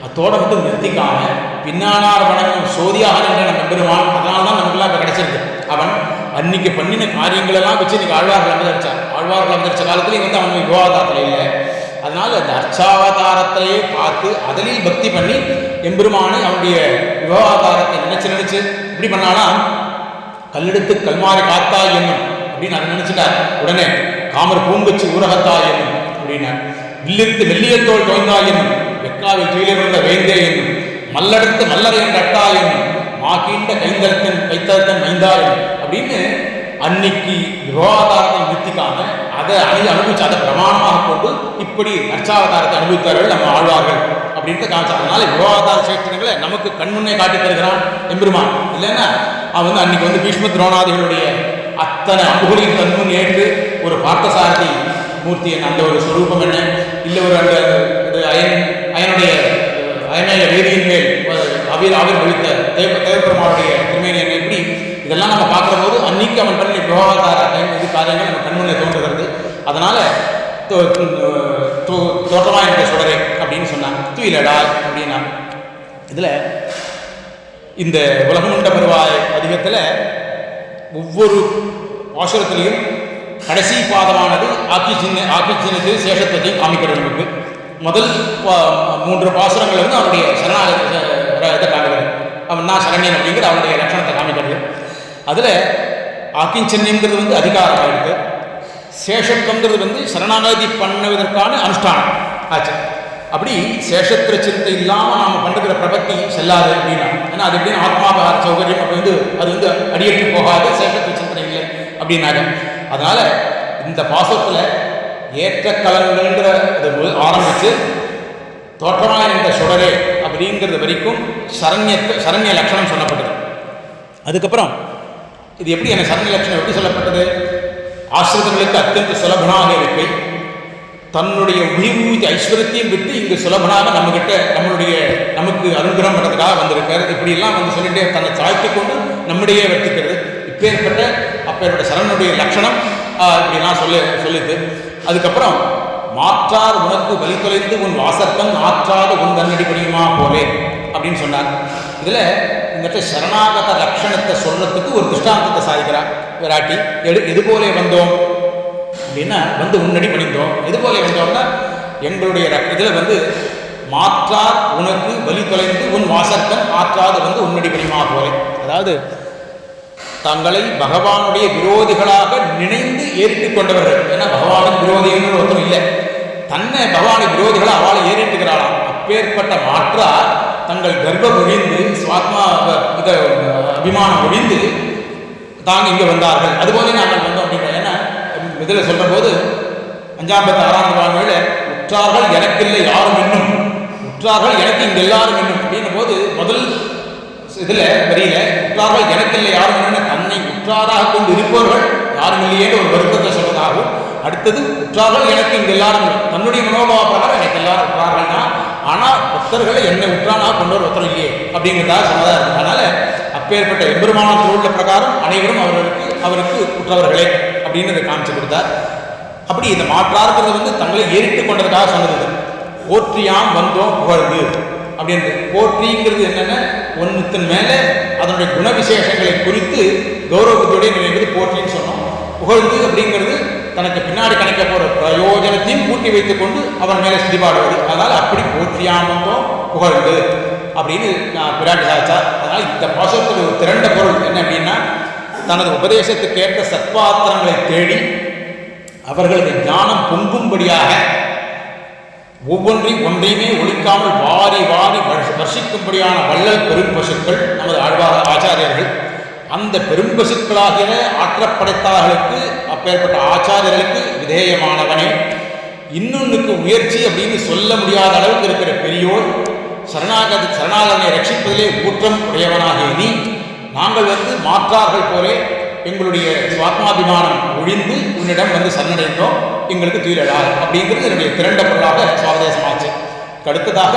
அத்தோட மட்டும் நிறுத்திக்காம பின்னானார் வணங்கும் சோதியாக நின்ற நம்ம பெருமான், அதனால தான் நமக்குலாம் இப்போ கிடைச்சிருக்கு. அவன் அன்னைக்கு பண்ணின காரியங்களெல்லாம் வச்சு இன்னைக்கு ஆழ்வார்கள் அவதரிச்சான். ஆழ்வார்கள் அவதரிச்ச காலத்துலேயும் வந்து அவன் விபவாதாரத்தில் இல்லை. அதனால் அந்த அர்ச்சாவதாரத்திலேயே பார்த்து அதில் பக்தி பண்ணி எம்பெருமானை அவனுடைய விபவாதாரத்தை நினைச்சு இப்படி பண்ணாலாம். கல்லெடுத்து கல்மாரி காத்தா என்னும் அப்படின்னு அதை நினைச்சிட்டார். உடனே காமர் பூங்கச்சு ஊரகத்தா என்னும் அப்படின்னார். வில்லிருத்து வெள்ளியத்தோள் தோய்ந்தா என்னும் வெக்காவில் துயிலே விழுந்த வேந்தே என்னும் மல்லெடுத்து மல்லரை என்ற அட்டா என்னும் மாக்கீண்ட கைத்தரத்தன் மைந்தா என்னும் அப்படின்னு அன்னைக்கு விபவாதாரத்தை நிறுத்திக்காம அதை அனுபவிச்சு அதை பிரமாணமாக கொண்டு இப்படி அர்ச்சாவதாரத்தை அனுபவித்தார்கள் நம்ம ஆழ்வார்கள் அப்படின்ட்டு காமிச்சாங்க. அதனால விபவாதார சேஷ்டங்களை நமக்கு கண்முன்னே காட்டி தருகிறான் எம்பெருமான். இல்லைன்னா அவன் வந்து அன்னைக்கு வந்து பீஷ்ம துரோணாதிகளுடைய அத்தனை அம்புகளையும் கண்முன் ஏற்று ஒரு பார்த்தசாரதி மூர்த்தி என்ன, அந்த ஒரு ஸ்வரூபம் என்ன, இல்லை ஒரு அந்த அயனுடைய அயனேய வேதியின் மேல் ஆவிர் வலித்த தேவபெருமானுடைய திருமேனி என்ன, இப்படி இதெல்லாம் நம்ம பார்க்குற போது அன்னைக்கு அவன் பண்ணி விவகார இது காரியங்கள் நம்ம கண்முன்னே தோன்றுகிறது. அதனால் தோற்றமாக எனக்கு சுடரே அப்படின்னு சொன்னான். துயிலடா அப்படின்னா இதில் இந்த உலகமுண்ட பருவாய் அதிகத்தில் ஒவ்வொரு பாசுரத்திலையும் கடைசி பாதமானது ஆக்கி சின்னது சேஷத்துவத்தையும் காமிக்கிறது. நமக்கு முதல் 3 பாசுரங்கள் வந்து அவனுடைய சரணாகத்தை காமிக்கிறது. அவன் தான் சரண்யன் அப்படிங்கிற அவனுடைய லட்சணத்தை காமிக்கிறது. அதில் ஆக்கிஞ்சன்யங்கிறது வந்து அதிகாரம் ஆகிடுது. சேஷத்துவங்கிறது வந்து சரணாகதி பண்ணுவதற்கான அனுஷ்டானம் ஆச்சு. அப்படி சேஷத்திர சிந்தை இல்லாமல் நாம் பண்ணுற பிரபத்தி செல்லாது அப்படின்னா, ஏன்னா அது எப்படின்னு ஆத்மாபார சௌகரியம் அப்போ வந்து அது வந்து அடியெடுத்து போகாது, சேஷத்திர சிந்தனை இல்லை அப்படின்னாங்க. அதனால் இந்த பாசத்தில் ஏற்ற கலங்கள்ங்கிற அது ஆரம்பித்து தோற்றமாக இந்த சுடரே அப்படிங்கிறது வரைக்கும் சரண்ய லட்சணம் சொல்லப்பட்டது. அதுக்கப்புறம் இது எப்படி எனக்கு சரண்ய லட்சணம் எப்படி சொல்லப்பட்டது? ஆசிரியர்களுக்கு அத்தியந்த சுலபனாக இருக்கை, தன்னுடைய உயிர்வூதி ஐஸ்வர்யத்தையும் விட்டு இங்கு சுலபனாக நமக்கு அனுகிரகம் பண்ணுறதுக்காக வந்திருக்காரு. இப்படியெல்லாம் வந்து சொல்லிட்டு தன்னை தாழ்த்தி கொண்டு நம்முடைய வர்த்திக்கிறது. அப்பேற்பட்ட சரணுடைய லட்சணம் இப்படிலாம் சொல்லிது. அதுக்கப்புறம் மாற்றார் உனக்கு வழி தொலைந்து உன் வாசற்பன் ஆற்றாத உன் தன்னடி படியுமா போலே அப்படின்னு சொன்னார். இதில் இந்த சரணாகத லட்சணத்தை சொல்றதுக்கு ஒரு திருஷ்டாந்தத்தை சாதிக்கிறார் விராட்டி. எது போலே வந்தோம் அப்படின்னா வந்து உன்னடி பணிந்தோம். எது போலே வந்தோம்னா எங்களுடைய இதில் வந்து மாற்றார் உனக்கு வழி தொலைந்து உன் வாசற்பன் ஆற்றாது வந்து உன்னடி பணியுமா போலே, அதாவது தங்களை பகவானுடைய விரோதிகளாக நினைந்து ஏறிட்டு கொண்டவர்கள். ஏன்னா பகவானுக்கு விரோதிகள் ஒருத்தரும் இல்லை, தன்னை பகவானுக்கு விரோதிகளாக அவளை ஏறிட்டுக்கிறாளாம். அப்பேற்பட்ட மாற்றார் தங்கள் கர்ப்பம் ஒழிந்து சுவாத்மா அபிமானம் ஒழிந்து தாங்க இங்கே வந்தார்கள். அதுபோல நாங்கள் வந்தோம் அப்படின்ற. ஏன்னா இதில் சொல்ற போது 556 வாழ்வில் உற்றார்கள் எனக்கு இல்லை யாரும் இன்னும், உற்றார்கள் எனக்கு இங்கே எல்லாரும் இன்னும் அப்படின்னும் போது முதல் இதில் வரியில உற்றார்கள் எனக்கு இல்லை யாரும் இன்னும் தன்னை உற்றாராக கொண்டு இருப்பவர்கள் யாரும் இல்லையேன்னு ஒரு வருத்தத்தை சொல்வதாகவும், அடுத்தது உற்றார்கள் எனக்கு இங்கே எல்லாரும் தன்னுடைய மனோபாவ பிரகாரம் எனக்கு எல்லாரும் உற்றார்கள் தான், ஆனால் பக்தர்களை என்னை உற்றானாக கொண்டவர் ஒருத்தர் இல்லையே அப்படிங்கிறதா சொன்னதாக இருக்குது. அதனால அப்பேற்பட்ட எம்பெருமான திருவுள்ள பிரகாரம் அனைவரும் அவருக்கு உற்றவர்களே அப்படின்னு அதை காமிச்சு கொடுத்தார். அப்படி இந்த மாற்றாருக்கிறது வந்து தங்களை ஏறிட்டு கொண்டதுக்காக சொன்னது. போற்றியாம் வந்தோம் புகழ்ந்து அப்படின்றது. போற்றிங்கிறது என்னென்ன, ஒன்றுத்தின் மேலே அதனுடைய குண விசேஷங்களை குறித்து கௌரவத்தோடைய நினைக்கிறது போற்றின்னு சொன்னோம். புகழ்ந்து அப்படிங்கிறது தனக்கு பின்னாடி கணக்க போகிற பிரயோஜனத்தையும் கூட்டி வைத்துக் கொண்டு அவன் மேலே சிதிபாடுவது. அதனால் அப்படி போற்றியாமந்தோம் புகழ்ந்து அப்படின்னு நான் பிராட்டி சாச்சா. அதனால் இந்த பாசத்துக்கு ஒரு திரண்ட பொருள் என்ன அப்படின்னா, தனது உபதேசத்துக்கேற்ற சத்பாத்திரங்களை தேடி அவர்களது ஞானம் பொங்கும்படியாக ஒன்றையுமே ஒழிக்காமல் வாரி வாரி ஸ்பர்சிக்கும்படியான வள்ளல் பெரும்பசுக்கள் நமது ஆழ்வார் ஆச்சாரியர்கள். அந்த பெரும்பசுக்களாகிற ஆற்றப்படைத்தார்களுக்கு, அப்பேற்பட்ட ஆச்சாரியர்களுக்கு விதேயமானவனே, இன்னொன்னுக்கு முயற்சி அப்படின்னு சொல்ல முடியாத அளவுக்கு இருக்கிற பெரியோர், சரணாகதனை ரட்சிப்பதிலே ஊற்றம் உடையவனாகிய நீ, நாங்கள் மாற்றார்கள் போலே எங்களுடைய சுவாத்மாபிமானம் ஒழிந்து உன்னிடம் சரணடைந்தோம், எங்களுக்கு துயிலழார் அப்படிங்கிறது என்னுடைய திரண்ட பொருளாக சுவாபதேசமாச்சு. அடுத்ததாக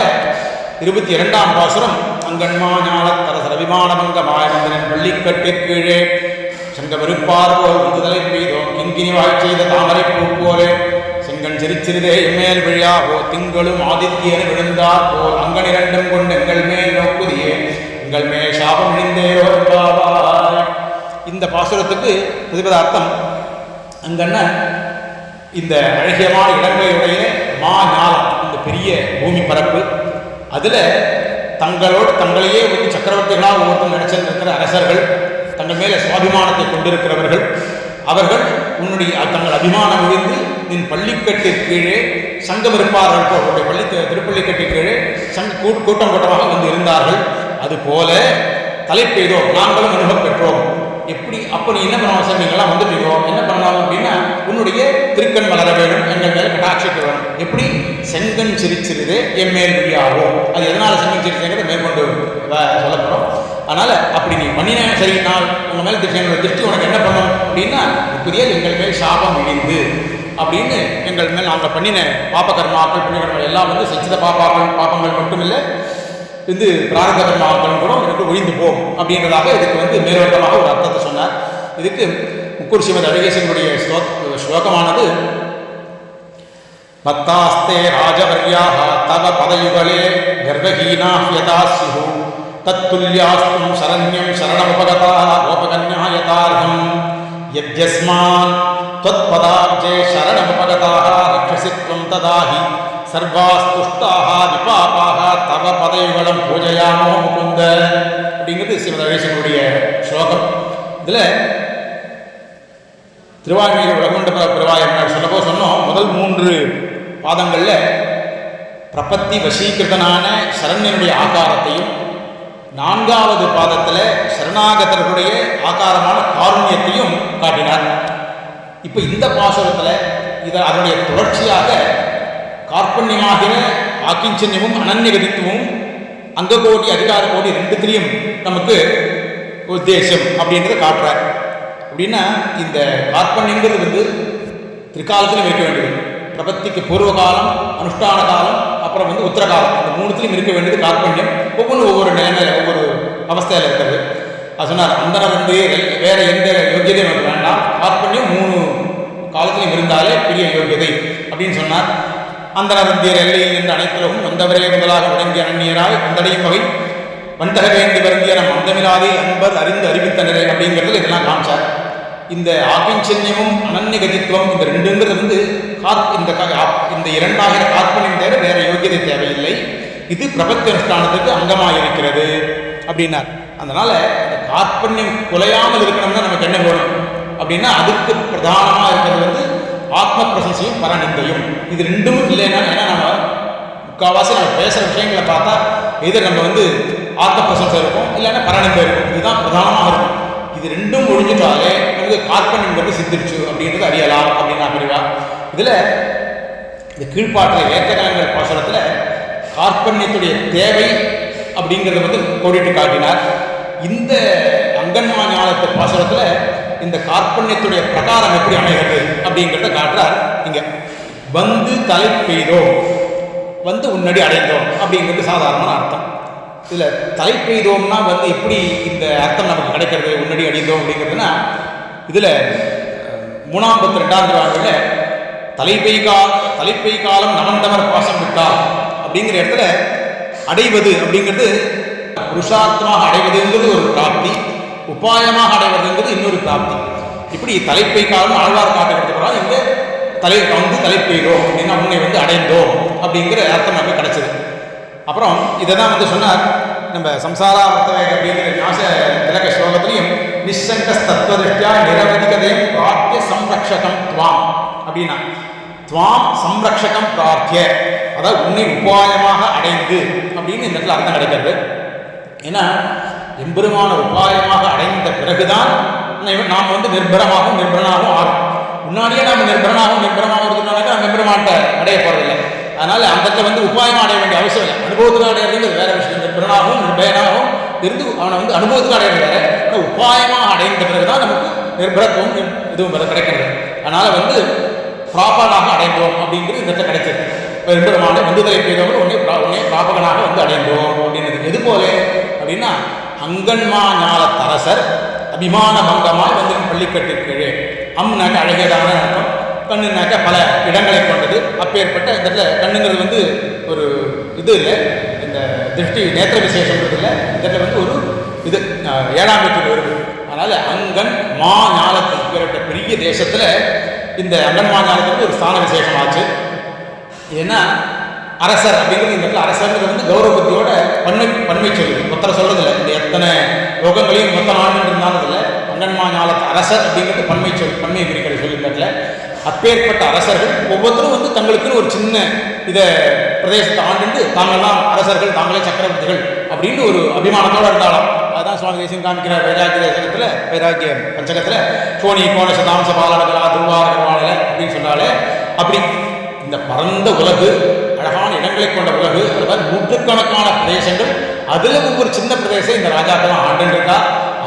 22ஆம் பாசுரம். அங்கன்மா ஞானத்தரசர் அபிமானமங்க மாயமந்திரன் பள்ளிக்கட்டு கீழே சங்க வெறுப்பார் போல் வந்துதலை பெய்தோம் கிங்கினி வாய் செய்த தாமரை பூ போலே செங்கன் சிரிச்சிறிதே எம்மேல் விழியாவோ திங்களும் ஆதித்யனு விழுந்தார் போல் அங்கன் இரண்டும் கொண்டு எங்கள் மேல் நோக்குதியே எங்கள் மேல் சாபம் இழிந்தேரோ. இந்த பாசுரத்துக்கு பிரதிபதார்த்தம், அங்கண்ணன் இந்த அழகியமான இடங்களையுடைய மா ஞானம், இந்த பெரிய பூமி பரப்பு, அதில் தங்களையே சக்கரவர்த்திகளாக ஒவ்வொருத்தரும் நினைச்சிருக்கிற அரசர்கள், தங்கள் மேலே சுவாபிமானத்தை கொண்டிருக்கிறவர்கள், அவர்கள் உன்னுடைய தங்கள் அபிமானம் விழுந்து நின் பள்ளிக்கட்டு கீழே சங்கம் இருப்பார்கள், அவருடைய திருப்பள்ளிக்கட்டு கீழே கூட்டம் கூட்டமாக இருந்தார்கள். அதுபோல தலைப்பெய்தோம், நாங்களும் அனுபவம் பெற்றோம். எப்படி அப்போ நீ என்ன பண்ணணும் சார், நீங்கள்லாம் வந்துட்டீங்களோ என்ன பண்ணலாம் அப்படின்னா, உன்னுடைய திருக்கண் மலர வேணும், எங்கள் மேலே கட்டாட்சிக்க வேணும். எப்படி செங்கன் சிரிச்சிருது என் மேல் விழியாகும், அது எதனால் செங்கன் சிரிச்சுங்கிறத மேற்கொண்டு சொல்லப்படும். அதனால் அப்படி நீ பண்ணினா சரினால் உங்கள் மேல் திருஷ்டி உனக்கு என்ன பண்ணணும் அப்படின்னா, இப்படியே எங்கள் மேல் சாபம் இழிந்து அப்படின்னு எங்கள் மேல் நாங்கள் பண்ணின பாப்பகர்மாக்கள் புண்ணியகர்மாக்கள் எல்லாம் செஞ்சத பாப்பங்கள் மட்டும் இல்லை, பிராரத கர்மாக்கள் கூட எனக்கு ஒழிந்து போகும் அப்படின்றதாக இதுக்கு மேலோட்டமாக ஒரு அர்த்தத்தை சொன்னார். இதுக்கு முக்கூர் ஸ்ரீமத் அழகேசனுடைய ஸ்லோகமானது, பத்தாஸ்தே ராஜவர்யாக தவ பதயுகலே கர்வஹீனாஹ் யதா ஸ்யுஹு தத்துல்யாஸ்தும் சரண்யம் சரணமுபகதாः கோபகன்யாः யதார்ஹம் யத்யஸ்மான் त्वत्पदाब्जे शरणमुपगताः रक्षसि त्वं तदाहि सर्वास्तुष्टाः विपापाः तव पदयुगलं पूजयामो मुकुन्द அப்படிங்கிறது ஸ்ரீமத் அழகேசனுடைய ஸ்லோகம். இதில் திருவாய்மொழியில் உலகொண்ட பிரவாயம் சொல்லப்போ சொன்னோம், முதல் 3 பாதங்களில் பிரபத்தி வசீகிருதனான சரண்யனுடைய ஆகாரத்தையும், 4வது பாதத்தில் சரணாகதர்களுடைய ஆகாரமான காருண்யத்தையும் காட்டினார். இப்போ இந்த பாசுரத்தில் அதனுடைய தொடர்ச்சியாக கார்பண்யமாகிற ஆக்கிஞ்சன்யமும் அனன்யகதித்துவமும் அங்ககோடி அதிகார கோடி 2த்திலையும் நமக்கு உத்தேசம் அப்படின்றத காட்டுறார். அப்படின்னா இந்த கார்பண்யங்கிறது திரிகாலத்திலும் இருக்க வேண்டியது. பிரபத்திக்கு பூர்வ காலம், அனுஷ்டான காலம், அப்புறம் உத்தரகாலம், இந்த 3த்திலையும் இருக்க வேண்டியது கார்பண்யம். ஒவ்வொரு நிலைமையில ஒவ்வொரு அவஸ்தையில் இருக்கிறது. அது சொன்னார், அந்தனர் வேற எந்த யோகியதையும் நமக்கு வேண்டாம், கார்பண்யம் 3 காலத்திலையும் இருந்தாலே பெரிய யோகியதை அப்படின்னு சொன்னார். அந்தனர் எல்லையில் நின்று அனைத்திலும் வந்தவரே முதலாக விளங்கிய அந்நியராய் வந்தடையும் வகை வந்தக வேண்டி வருந்திய நம் அந்தமிலாதே அன்பர் அறிந்து அறிவித்தனரே அப்படிங்கிறது இதெல்லாம் காமிச்சார். இந்த ஆக்கிஞ்சன்யமும் அனன்யகதித்துவம் இந்த 2ங்கிறது இந்த 2ஆகிற கார்பண்யம் தேவை, வேற யோகியதை தேவையில்லை. இது பிரபத்தி அனுஷ்டானத்துக்கு அங்கமாக இருக்கிறது அப்படின்னார். அதனால இந்த கார்பண்யம் குலையாமல் இருக்கணும்னா நமக்கு என்ன வேணும் அப்படின்னா, அதுக்கு பிரதானமாக இருக்கிறது ஆத்ம பிரசன்சியும் பரநிந்தையும். இது 2ம் இல்லைன்னா, ஏன்னா நம்ம முக்கால்வாசி நம்ம பேசுகிற விஷயங்களை பார்த்தா எது நம்ம ஆத்ம பிரசன்சை இருக்கும், இல்லைன்னா பரநிந்தை இருக்கும். இதுதான் பிரதானமாக இருக்கும். இது 2ம் ஒழிஞ்சிட்டாலே நமக்கு கார்பண்யம் சித்திருச்சு அப்படின்றது அறியலாம் அப்படின்னா பிரிவா. இதில் இந்த கீழ்ப்பாட்டில் ஏற்றகலங்கள் பாசுரத்தில் கார்பண்யத்துடைய தேவை அப்படிங்கிறத கோடிட்டு காட்டினார். இந்த அங்கன்மா ஞானத்து பாசுரத்தில் இந்த கார்பண்யத்துடைய பிரகாரம் எப்படி அமைகிறது அப்படிங்கிறத காட்டுறார். இங்கே தலை பெய்தோம், உன்னடி அடைந்தோம் அப்படிங்கிறது சாதாரணமான அர்த்தம். இதில் தலை பெய்தோம்னா எப்படி இந்த அர்த்தம் நமக்கு கிடைக்கிறது, உன்னடி அடைந்தோம் அப்படிங்கிறதுனா, இதில் 3ஆம் 2ஆம் திருவாரூரில் தலைப்பெய் காலம் நவந்தமர் பாசம் விட்டால் அப்படிங்கிற இடத்துல அடைவது அப்படிங்கிறது புருஷார்த்தமாக அடைவதுங்கிறது ஒரு பிராப்தி, உபாயமாக அடைவதுங்கிறது இன்னொரு பிராப்தி. இப்படி தலைப்பை காலம் ஆழ்வார் காட்டுகிறதுக்கு இங்கே தலைப்பெய்தோம் அப்படின்னா உன்னை அடைந்தோம் அப்படிங்கிற அர்த்தம் நமக்கு கிடைச்சது. அப்புறம் இதை தான் சொன்னார் நம்ம சம்சாராவர்த்தவை அப்படிங்கிற ஞாச திலக ஸ்லோகத்திலையும், நிசங்க தத்துவதிஷ்டியா நிரவதிகதையும் பிராப்திய சம்ரக்ஷகம் துவாம் அப்படின்னா, துவாம் சம்ரக்ஷகம் பிரார்த்திய, அதாவது உன்னை உபாயமாக அடைந்து அப்படின்னு இந்த இடத்துல அர்த்தம் கிடைக்கிறது. ஏன்னா எம்பெருமான உபாயமாக அடைந்த பிறகுதான் நாம் வந்து நிர்பரமாகவும் நிர்பரனாகவும் ஆகும். முன்னாடியே நம்ம நிர்பரனாகவும் இருந்தோம்னாக்கா நம்ம எம்பெருமான்ட்ட அடைய போறதில்லை. அதனால அந்த இடத்துல வந்து உபாயமாக அடைய வேண்டிய அவசியம் இல்லை. அனுபவத்துக்கு அடையிறது வேற விஷயம். நிர்பரனாகவும் நிர்பயனாகவும் இருந்து அவனை வந்து அனுபவத்துக்கு அடையிறது வேற. உபாயமாக அடைந்த பிறகுதான் நமக்கு நிர்பரத்துவம் இதுவும் வேற கிடைக்கிறது. அதனால வந்து ப்ராப்பராக அடைந்தோம் அப்படிங்கிறது இந்த இடத்துல கிடைச்சது. எம்பெருமான வந்துதலை பெய்தவர்கள் உடனே பிராபகனாக வந்து அடைந்தோம் அப்படின்றது. எது போல அப்படின்னா அங்கன்மா ஞாலத்தரசர் அபிமான பங்கமாய் வந்து பள்ளிக்கட்டு கீழே. அம்னாக்க அழகியதான அர்த்தம், கண்ணுனாக்க பல இடங்களை கொண்டது. அப்பேற்பட்ட இந்த இடத்துல கண்ணுங்கிறது வந்து ஒரு இது இல்லை, இந்த திருஷ்டி நேத்திர விசேஷம் இல்லை. இந்த இடத்துல வந்து ஒரு இது 7ஆம் வீட்டில் வருது. அதனால அங்கன் மா ஞாலத்துக்கு ஏற்பட்ட பெரிய தேசத்துல இந்த அங்கன் மா ஞாலத்துக்கு ஒரு ஸ்தான விசேஷம் ஆச்சு. ஏன்னா அரசர் அப்படிங்கிறது இந்த இடத்துல அரசர்ங்கிறது வந்து கௌரவத்தியோட பன்மை சொல்லுது, மொத்தம் சொல்றதில்லை. இந்த எத்தனை யோகங்களையும் மொத்த நாடு இருந்தாலும் இல்லை. அங்கன்மா ஞாலத்து அரசர் அப்படிங்கிறது பன்மை குறிக்கிற சொல்லி இந்த இடத்துல. அப்பேற்பட்ட அரசர்கள் ஒவ்வொருத்தரும் வந்து தங்களுக்குன்னு ஒரு சின்ன இதை பிரதேசத்தை ஆண்டு தாங்கள் தான் அரசர்கள், தாங்களே சக்கரவர்த்திகள் அப்படின்னு ஒரு அபிமானத்தோடு இருந்தாலும். அதுதான் சுவாமி தேசியம் காமிக்கிற வைராக்கிய தேசத்தில், வைராக்கிய பஞ்சகத்தில் சோனி கோண சதாம்ச பாலனகலா துர்வாரகமானல அப்படின்னு சொன்னாலே அப்படி இந்த பரந்த உலகு, அழகான இடங்களை கொண்ட உலகு, அதாவது நூற்றுக்கணக்கான பிரதேசங்கள், அதில் ஒவ்வொரு சின்ன பிரதேசம் இந்த ராஜாக்கெல்லாம் ஆண்டுருக்கா.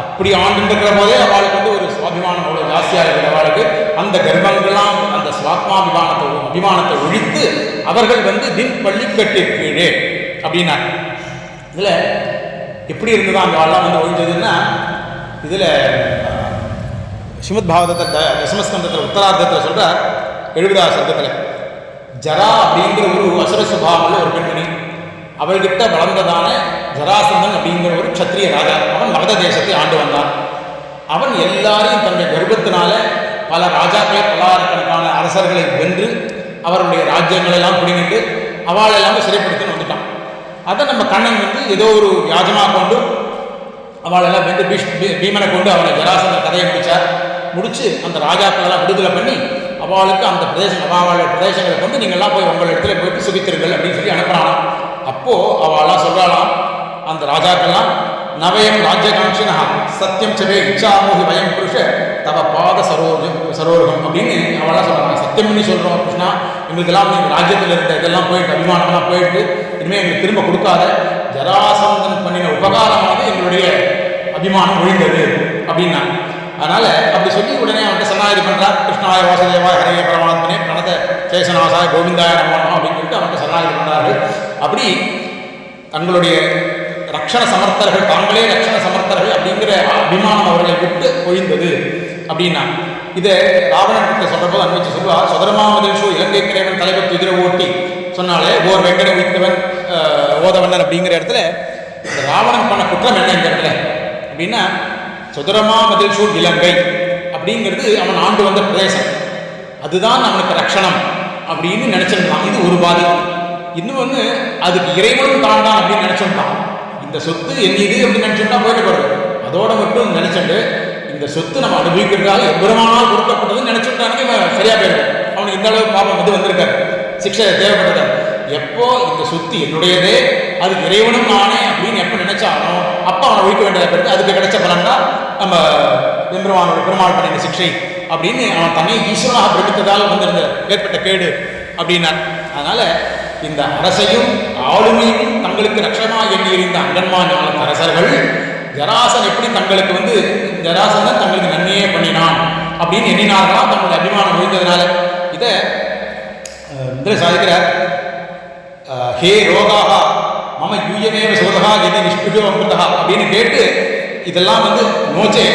அப்படி ஆண்டுருக்கிற போதே அவளுக்கு வந்து ஒரு சுவாபிமானம் அவ்வளோ ஜாஸ்தியாக இருக்கிற அவளுக்கு அந்த கர்ப்பங்கள்லாம் அந்த அபிமானத்தை ஒழித்து அவர்கள் வந்து தின் பள்ளிக்கட்டு கீழே அப்படின்னா. இதில் எப்படி இருந்ததோ அந்த வாழ்லாம் வந்து ஒழிஞ்சதுன்னா, இதில் ஸ்ரீமத் பாகவதத்தை தசமஸ்கந்தத்தில் உத்தரார்த்தத்தில் சொல்கிறார் 70ஆவது சர்க்கத்தில், ஜரா அப்படிங்கிற ஒரு அசுர சுபாவத்தில் ஒரு பெண்மணி, அவள்கிட்ட வளர்ந்ததான ஜராசந்தன் அப்படிங்கிற ஒரு க்ஷத்ரிய ராஜா. அவன் மகத தேசத்தை ஆண்டு வந்தான். அவன் எல்லாரையும் தன்னுடைய கர்ப்பத்தினால பல ராஜாக்களை, பல்லாயிரக்கணக்கான அரசர்களை வென்று அவருடைய ராஜ்யங்களெல்லாம் பிடிங்கிட்டு அவளை எல்லாமே சிறைப்படுத்தின்னு வந்துட்டான். அதை நம்ம கண்ணன் வந்து ஏதோ ஒரு யாஜமாக கொண்டு அவளெல்லாம் வென்று பீமனை கொண்டு அவளை ஜராசந்த கதையை முடிச்சு அந்த ராஜாக்களெல்லாம் விடுதலை பண்ணி அவளுக்கு அந்த அவளுடைய பிரதேசங்களை கொண்டு நீங்கள்லாம் போய் உங்கள் இடத்துல போயிட்டு சுகித்திருங்கள் அப்படின்னு சொல்லி அனுப்புறானா. அப்போது அவள்லாம் சொல்கிறாளாம் அந்த ராஜாக்கள்லாம், நவயம் ராஜ்யகாட்சினா சத்தியம் சவே இச்சாமோகி வயம் புருஷ தவ பாத சரோகம் அப்படின்னு அவள்லாம் சொல்கிறாங்க. சத்தியம் பண்ணி சொல்கிறோம் கிருஷ்ணா, எங்களுக்கெல்லாம் எங்கள் ராஜ்யத்தில் இருந்த இதெல்லாம் போயிட்டு அபிமானம்லாம் போயிட்டு இனிமேல் எங்களுக்கு திரும்ப கொடுக்காத, ஜராசந்தன் பண்ணின உபகாரமானது எங்களுடைய அபிமானம் ஒழிந்தது அப்படின்னா. அதனால் அப்படி சொல்லி உடனே அவன்கிட்ட சரணாகதி பண்ணுறான். கிருஷ்ணாய வாசுதேவாய ஹரே பரமாத்மனே பிரணத சேஷநாசாய கோவிந்தாய நமோ அப்படின்னு சொல்லிட்டு அவன்கிட்ட சரணாகதி பண்ணுறார்கள். அப்படி தங்களுடைய ரக்ஷண சமர்த்தர்கள், தாங்களே ரக்ஷண சமர்த்தர்கள் அப்படிங்கிற அபிமானம் அவர்களை விட்டு ஒழிந்தது அப்படின்னா. இதை ராவணன் கிட்ட சொல்கிற போது அனுபவிச்சு சொல்லுவா, சுதரமாமதேஷு இலங்கை கிரேவன் தலைவர் துதிர ஓட்டி சொன்னாலே ஓர் வெங்கட உயிர்த்தவன் ஓதவண்ணன் அப்படிங்கிற இடத்துல இந்த ராவணன் பண்ண குற்றம் என்ன இந்த இடத்துல அப்படின்னா, சுதரமாமதேஷு இலங்கை அப்படிங்கிறது அவன் ஆண்டு வந்த பிரதேசம், அதுதான் அவனுக்கு ரக்ஷணம் அப்படின்னு நினைச்சிருந்தான். இது ஒரு பாதி. இன்னொன்று, அதுக்கு இறைவனும் தாண்டான் அப்படின்னு நினைச்சிருந்தான். இந்த சொத்து என் இது அப்படின்னு நினைச்சுட்டா போயிட்டு போறது, அதோட மட்டும் நினைச்சுட்டு இந்த சொத்து நம்ம அனுபவிக்கிறதுக்காக எவ்வளவானால் கொடுக்கப்பட்டதுன்னு நினைச்சுட்டானுக்கு இவன் சரியா போயிடும். அவனுக்கு இந்த அளவு பாபம் இது வந்திருக்காரு, சிக்ஷை தேவைப்பட்டது. எப்போ இந்த சொத்து என்னுடையதே, அதுக்கு இறைவனும் நானே அப்படின்னு எப்போ நினைச்சாலும் அப்போ அவனை ஒழிக்க வேண்டியதாக போயிருக்கு. அதுக்கு கிடைச்ச பலன் தான் நம்ம பெருமாள் பண்ணின சிக்ஷை அப்படின்னு அவன் தன்னை ஈஸ்வரனாக பிரமித்ததால் வந்திருந்த ஏற்பட்ட கேடு அப்படின்னார். அதனால இந்த அரசையும் ஆளுமையும் தங்களுக்கு ரட்சமாக எண்ணி இருந்த அங்கன்மா ஞானத்து அரசர்கள் ஜராசன் எப்படி தங்களுக்கு வந்து ஜராசன் தங்களுக்கு நன்மையே பண்ணினான் அப்படின்னு எண்ணினார்களாம். தங்களுடைய அபிமானம் ஒழிந்ததுனால இதை இதில் சாதிக்கிறார். ஹே ரோகாக மம யூயமேவ சோதகா எது நிஷ்பிஷோ அமிர்தா அப்படின்னு கேட்டு இதெல்லாம் வந்து நோச்சே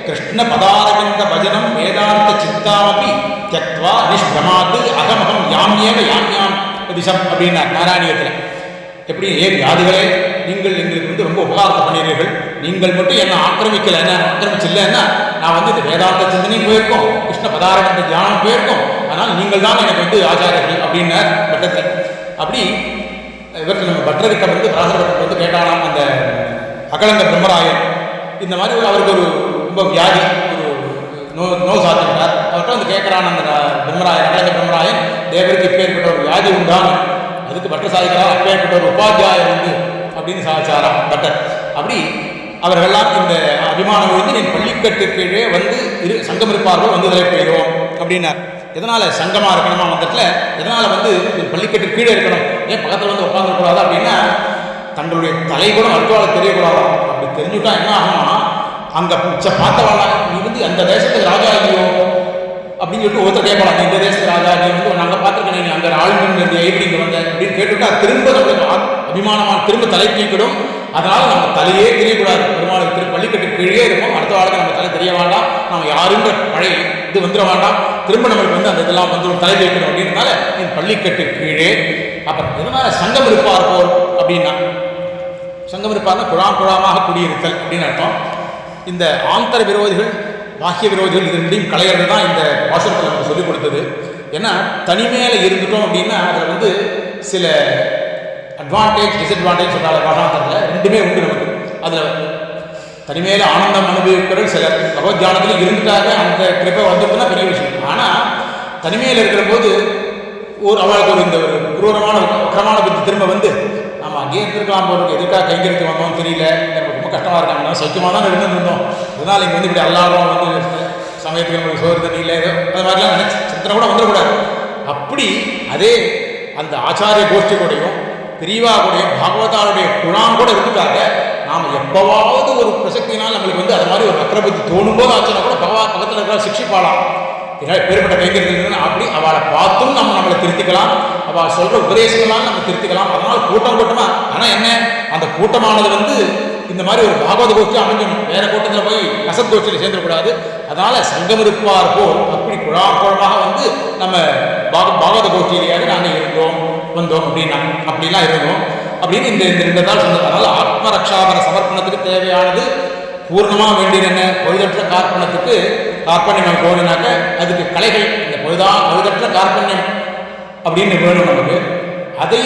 கிருஷ்ண பதாரவிந்த பஜனம் வேதாந்த சித்தாமபி தியக்த்வா நிஷ்பிரமாத்து அகமகம் யாமியேவ யாமியாம் திசம் அப்படின்னார் நாராயணியத்தில். எப்படி ஏன் வியாதிகளே, நீங்கள் எங்களுக்கு வந்து ரொம்ப உபகாரத்தை பண்ணிடுறீர்கள், நீங்கள் மட்டும் என்னை ஆக்கிரமிக்கலை, என்ன ஆக்கிரமிச்சில்லைன்னா நான் வந்து இந்த வேதாந்த சிந்தனையும் போயிருக்கோம், கிருஷ்ண பதாரவிந்த தியானம் போயிருக்கோம், அதனால் நீங்கள் தான் எனக்கு வந்து ஆச்சாரியர்கள் அப்படின்னார் பட்டத்தில். அப்படி இவருக்கு நம்ம பட்டர்கிட்ட வந்து பராசரப்பட்ட வந்து கேட்டாலாம் அந்த அகலங்க பிரம்மராயன். இந்த மாதிரி அவருக்கு ஒரு ரொம்ப வியாதி, ஒரு நோ சாத்திட்டார். அவர்கிட்ட வந்து கேட்குறான் அந்த பிரம்மராயன், அழக பிரம்மராயன், தேவருக்கு இப்பேற்பட்ட ஒரு வியாதி உண்டான்னு. அதுக்கு பட்டர் சாதிக்கிறார், அப்பேற்பட்ட ஒரு உபாத்தியாயம் உண்டு அப்படின்னு சாதிச்சாராம் பட்டர். அப்படி அவர்கள்லாம் இந்த அபிமானம் விழுந்து என் பள்ளிக்கட்டு கீழே வந்து சங்கம் இருப்பார்கள் வந்து தலை பெய்தோம் அப்படின்னார். எதனால் சங்கமாக இருக்கணுமா அந்த இடத்துல, எதனால் வந்து பள்ளிக்கட்டு கீழே இருக்கணும், ஏன் பக்கத்தில் வந்து உட்காந்துருக்கூடாது அப்படின்னா தங்களுடைய தலை கூட அடுத்தவாள் தெரியக்கூடாது. அப்படி தெரிஞ்சுட்டா என்ன ஆகும்னா அங்கே பார்த்தவாளா நீ வந்து அந்த தேசத்துக்கு ராஜா இல்லையோ அப்படின்னு சொல்லிட்டு ஒருத்தர் கேட்கலாம், நீ இந்த தேசத்துக்கு ராஜா நீ வந்து நாங்கள் பார்த்துருக்கேன், நீ அங்கே ஆளுநர் இருந்த எப்படி இங்கே வந்த அப்படின்னு கேட்டுவிட்டா திரும்ப நம்மளுக்கு அபிமானமான திரும்ப தலை தீக்கிடும். அதனால் நம்ம தலையே தெரியக்கூடாது, பெருமாளுக்கு பள்ளிக்கட்டு கீழே இருக்கும், அடுத்த வாழ்க்கை நம்ம தலை தெரிய வேண்டாம், நம்ம யாருன்ற பழைய இது வந்துட வேண்டாம், திரும்ப நம்மளுக்கு வந்து அந்த இதெல்லாம் வந்து தலை வைக்கணும் அப்படின்றனால என் பள்ளிக்கட்டு கீழே. அப்புறம் எதனால் சங்கம் இருப்பார் போல் அப்படின்னா, சங்கம் இருப்பார்னா குழாமாக குடியிருத்தல் அப்படின்னு அர்த்தம். இந்த ஆந்தர விரோதிகள் பாக்கிய விரோதிகள் இது ரெண்டையும் கலையிறது தான் இந்த வாசகத்தில் நமக்கு சொல்லிக் கொடுத்தது. ஏன்னா தனிமையில் இருந்துட்டோம் அப்படின்னா அதில் வந்து சில அட்வான்டேஜ் டிஸ்அட்வான்டேஜ் சொல்கிறாங்க பாஷாந்தத்தில் ரெண்டுமே உண்டு நமக்கு. அதில் தனிமையில் ஆனந்தம் அனுபவிக்கிறவர்கள் சிலர் பகவத் தியானத்தில் இருந்துட்டாங்க, அந்த கிருப்பை வந்துட்டுனா பெரிய விஷயம். ஆனால் தனிமையில் இருக்கிற போது அவளுக்கு ஒரு இந்த ஒரு குரூரமான உக்கிரமான புத்தி திரும்ப வந்து நம்ம அங்கேயே இருந்திருக்கலாம் போது எதுக்காக கைங்கரித்து வந்தோம் தெரியல, எனக்கு ரொம்ப கஷ்டமாக இருக்காங்க, சௌக்கியமாக தான் இருந்தோம், அதனால் இங்கே வந்து இப்படி எல்லாரும் வந்து சமயத்துக்கு நம்மளுக்கு சோறு தண்ணி இல்லை அது மாதிரிலாம் நினச்சி சிந்தனை கூட வந்துடக்கூடாது. அப்படி அதே அந்த ஆச்சாரிய கோஷ்டி கூடையும் பிரிவா கூடையும் பாகவதாருடைய குணாம் கூட இருந்துட்டாங்க. நாம் எப்போவாவது ஒரு பிரசக்தினால் நம்மளுக்கு வந்து அது மாதிரி ஒரு அக்கிரபுத்தி தோணும் போது ஆச்சுன்னா கூட பக்கத்தில் இருக்கிற சிக்ஷிப்பாளாம் பேர்பட்ட கைங்கிறது. அப்படி அவளை பார்த்தும் நம்மளை திருத்திக்கலாம், அவள் சொல்கிற உபதேசங்களால் நம்ம திருத்திக்கலாம். அதனால் கூட்டமாக ஆனால் என்ன அந்த கூட்டமானது வந்து இந்த மாதிரி ஒரு பாகவத கோஷ்டி அமைஞ்சிடணும், வேற கூட்டத்தில் போய் கசத் கோஷ்டியில் சேர்ந்துடக்கூடாது. அதனால் சங்கம் இருப்பார் போல் அப்படி குழாமாக வந்து நம்ம பாகவத கோஷ்டியிலேயாவது நாங்கள் இருந்தோம் வந்தோம் அப்படின்னா அப்படிலாம் இருந்தோம் அப்படின்னு இந்த ரெண்டு நாள் சொன்னது. அதனால் ஆத்மரக்ஷாபர சமர்ப்பணத்துக்கு தேவையானது பூர்ணமாக வேண்டியது என்ன, பொழுதற்ற கார்ப்பணத்துக்கு கார்பண்யம் நம்ம போகணுனாக்க அதுக்கு கலைகள் இந்த பொழுதற்ற கார்பண்யம் அப்படின்னு வேணும் நமக்கு. அதை